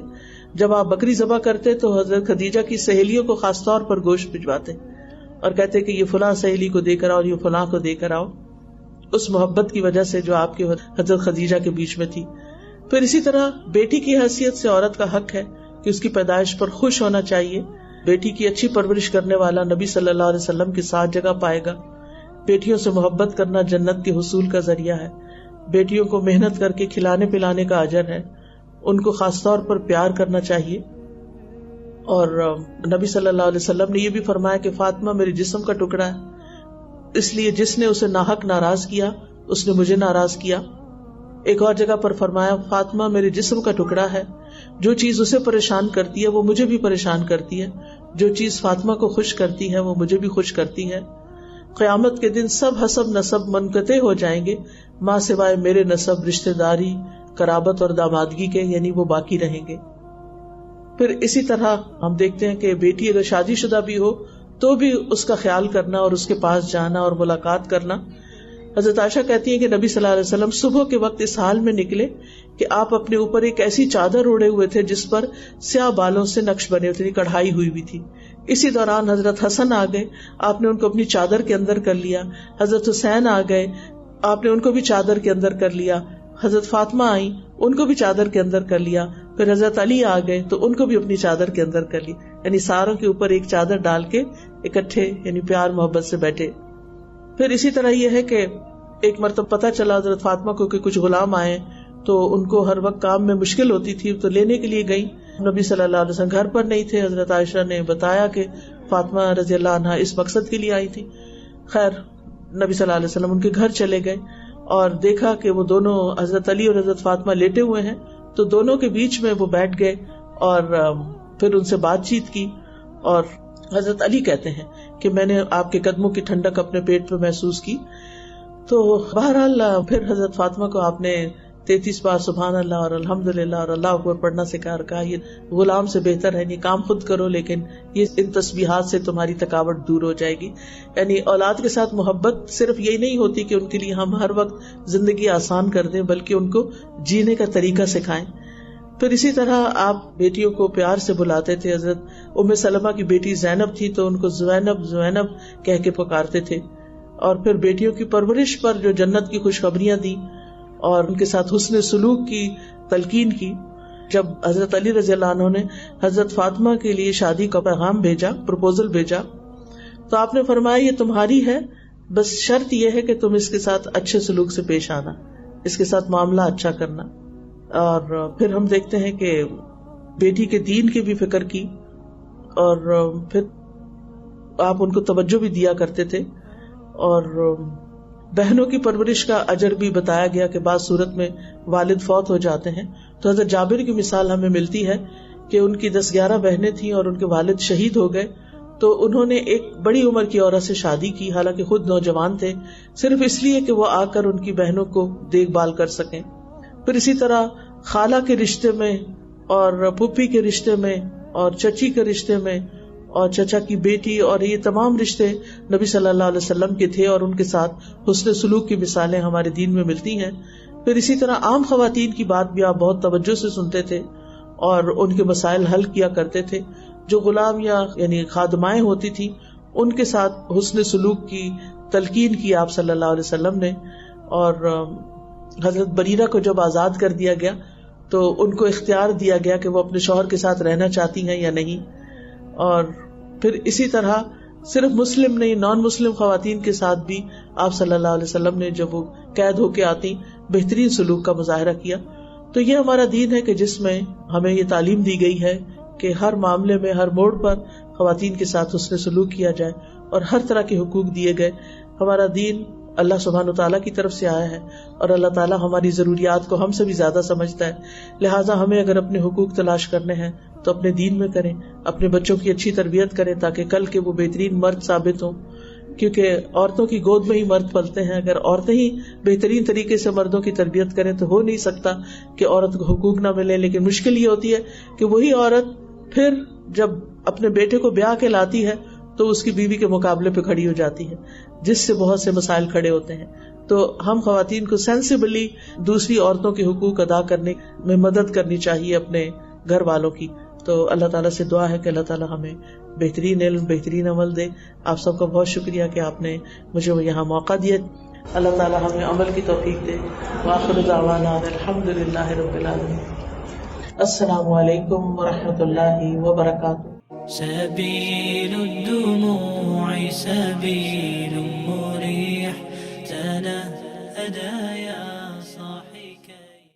جب آپ بکری ذبح کرتے تو حضرت خدیجہ کی سہیلیوں کو خاص طور پر گوشت بھجواتے اور کہتے کہ یہ فلاں سہیلی کو دے کر آؤ، یہ فلاں کو دے کر آؤ، اس محبت کی وجہ سے جو آپ کی حضرت خدیجہ کے بیچ میں تھی. پھر اسی طرح بیٹی کی حیثیت سے عورت کا حق ہے کہ اس کی پیدائش پر خوش ہونا چاہیے. بیٹی کی اچھی پرورش کرنے والا نبی صلی اللہ علیہ وسلم کے ساتھ جگہ پائے گا. بیٹیوں سے محبت کرنا جنت کے حصول کا ذریعہ ہے. بیٹیوں کو محنت کر کے کھلانے پلانے کا اجر ہے. ان کو خاص طور پر پیار کرنا چاہیے. اور نبی صلی اللہ علیہ وسلم نے یہ بھی فرمایا کہ فاطمہ میرے جسم کا ٹکڑا ہے. اس لیے جس نے اسے ناحق ناراض کیا اس نے مجھے ناراض کیا. ایک اور جگہ پر فرمایا فاطمہ میرے جسم کا ٹکڑا ہے، جو چیز اسے پریشان کرتی ہے وہ مجھے بھی پریشان کرتی ہے، جو چیز فاطمہ کو خوش کرتی ہے وہ مجھے بھی خوش کرتی ہے. قیامت کے دن سب حسب نسب منقطع ہو جائیں گے ماں سوائے میرے نسب، رشتہ داری، قرابت اور دامادگی کے، یعنی وہ باقی رہیں گے. پھر اسی طرح ہم دیکھتے ہیں کہ بیٹی اگر شادی شدہ بھی ہو تو بھی اس کا خیال کرنا اور اس کے پاس جانا اور ملاقات کرنا. حضرت عائشہ کہتی ہیں کہ نبی صلی اللہ علیہ وسلم صبح کے وقت اس حال میں نکلے کہ آپ اپنے اوپر ایک ایسی چادر اوڑے ہوئے تھے جس پر سیاہ بالوں سے نقش بنے ہوئے تھے، کڑھائی ہوئی بھی تھی. اسی دوران حضرت حسن آ گئے، آپ نے ان کو اپنی چادر کے اندر کر لیا. حضرت حسین آ گئے، آپ نے ان کو بھی چادر کے اندر کر لیا. حضرت فاطمہ آئیں، ان کو بھی چادر کے اندر کر لیا. پھر حضرت علی آ گئے تو ان کو بھی اپنی چادر کے اندر کر لی. یعنی ساروں کے اوپر ایک چادر ڈال کے اکٹھے یعنی پیار محبت سے بیٹھے. پھر اسی طرح یہ ہے کہ ایک مرتبہ پتہ چلا حضرت فاطمہ کو کہ کچھ غلام آئے تو ان کو ہر وقت کام میں مشکل ہوتی تھی تو لینے کے لیے گئی. نبی صلی اللہ علیہ وسلم گھر پر نہیں تھے. حضرت عائشہ نے بتایا کہ فاطمہ رضی اللہ عنہا اس مقصد کے لیے آئی تھی. خیر نبی صلی اللہ علیہ وسلم ان کے گھر چلے گئے اور دیکھا کہ وہ دونوں حضرت علی اور حضرت فاطمہ لیٹے ہوئے ہیں تو دونوں کے بیچ میں وہ بیٹھ گئے اور پھر ان سے بات چیت کی. اور حضرت علی کہتے ہیں کہ میں نے آپ کے قدموں کی ٹھنڈک اپنے پیٹ پہ محسوس کی. تو بہرحال پھر حضرت فاطمہ کو آپ نے 33 بار سبحان اللہ اور الحمدللہ اور اللہ اکبر پڑھنا سکھا رکھا. یہ غلام سے بہتر ہے، نہیں کام خود کرو لیکن یہ ان تسبیحات سے تمہاری تھکاوٹ دور ہو جائے گی. یعنی اولاد کے ساتھ محبت صرف یہی نہیں ہوتی کہ ان کے لیے ہم ہر وقت زندگی آسان کر دیں بلکہ ان کو جینے کا طریقہ سکھائیں. پھر اسی طرح آپ بیٹیوں کو پیار سے بلاتے تھے. حضرت ام سلمہ کی بیٹی زینب تھی تو ان کو زینب زینب کہہ کے پکارتے تھے. اور پھر بیٹیوں کی پرورش پر جو جنت کی خوشخبریاں دی اور ان کے ساتھ حسن سلوک کی تلقین کی. جب حضرت علی رضی اللہ عنہ نے حضرت فاطمہ کے لیے شادی کا پیغام بھیجا، پروپوزل بھیجا، تو آپ نے فرمایا یہ تمہاری ہے، بس شرط یہ ہے کہ تم اس کے ساتھ اچھے سلوک سے پیش آنا، اس کے ساتھ معاملہ اچھا کرنا. اور پھر ہم دیکھتے ہیں کہ بیٹی کے دین کی بھی فکر کی اور پھر آپ ان کو توجہ بھی دیا کرتے تھے. اور بہنوں کی پرورش کا اجر بھی بتایا گیا کہ بعض صورت میں والد فوت ہو جاتے ہیں تو حضرت جابر کی مثال ہمیں ملتی ہے کہ ان کی 10-11 بہنیں تھیں اور ان کے والد شہید ہو گئے تو انہوں نے ایک بڑی عمر کی عورت سے شادی کی، حالانکہ خود نوجوان تھے، صرف اس لیے کہ وہ آ کر ان کی بہنوں کو دیکھ بھال کر سکیں. پھر اسی طرح خالہ کے رشتے میں اور پھوپھی کے رشتے میں اور چچی کے رشتے میں اور چچا کی بیٹی اور یہ تمام رشتے نبی صلی اللہ علیہ وسلم کے تھے اور ان کے ساتھ حسن سلوک کی مثالیں ہمارے دین میں ملتی ہیں. پھر اسی طرح عام خواتین کی بات بھی آپ بہت توجہ سے سنتے تھے اور ان کے مسائل حل کیا کرتے تھے. جو غلام یا یعنی خادمائیں ہوتی تھی ان کے ساتھ حسن سلوک کی تلقین کی آپ صلی اللہ علیہ وسلم نے. اور حضرت بریرہ کو جب آزاد کر دیا گیا تو ان کو اختیار دیا گیا کہ وہ اپنے شوہر کے ساتھ رہنا چاہتی ہیں یا نہیں. اور پھر اسی طرح صرف مسلم نہیں نان مسلم خواتین کے ساتھ بھی آپ صلی اللہ علیہ وسلم نے جب وہ قید ہو کے آتی بہترین سلوک کا مظاہرہ کیا. تو یہ ہمارا دین ہے کہ جس میں ہمیں یہ تعلیم دی گئی ہے کہ ہر معاملے میں ہر موڑ پر خواتین کے ساتھ حسن سلوک کیا جائے اور ہر طرح کے حقوق دیے گئے. ہمارا دین اللہ سبحانہ وتعالیٰ کی طرف سے آیا ہے اور اللہ تعالیٰ ہماری ضروریات کو ہم سے بھی زیادہ سمجھتا ہے. لہٰذا ہمیں اگر اپنے حقوق تلاش کرنے ہیں تو اپنے دین میں کریں، اپنے بچوں کی اچھی تربیت کریں تاکہ کل کے وہ بہترین مرد ثابت ہوں. کیونکہ عورتوں کی گود میں ہی مرد پلتے ہیں. اگر عورتیں ہی بہترین طریقے سے مردوں کی تربیت کریں تو ہو نہیں سکتا کہ عورت کو حقوق نہ ملے. لیکن مشکل یہ ہوتی ہے کہ وہی عورت پھر جب اپنے بیٹے کو بیاہ کے لاتی ہے تو اس کی بیوی کے مقابلے پہ کھڑی ہو جاتی ہے، جس سے بہت سے مسائل کھڑے ہوتے ہیں. تو ہم خواتین کو سینسیبلی دوسری عورتوں کے حقوق ادا کرنے میں مدد کرنی چاہیے اپنے گھر والوں کی. تو اللہ تعالیٰ سے دعا ہے کہ اللہ تعالیٰ ہمیں بہترین علم بہترین عمل دے. آپ سب کا بہت شکریہ کہ آپ نے مجھے یہاں موقع دیا. اللہ تعالیٰ ہمیں عمل کی توفیق دے. وآخر دعوانا الحمدللہ رب العالمین. السلام علیکم ورحمۃ اللہ وبرکاتہ. سبيل الدموع سبيل مريح تنهدى يا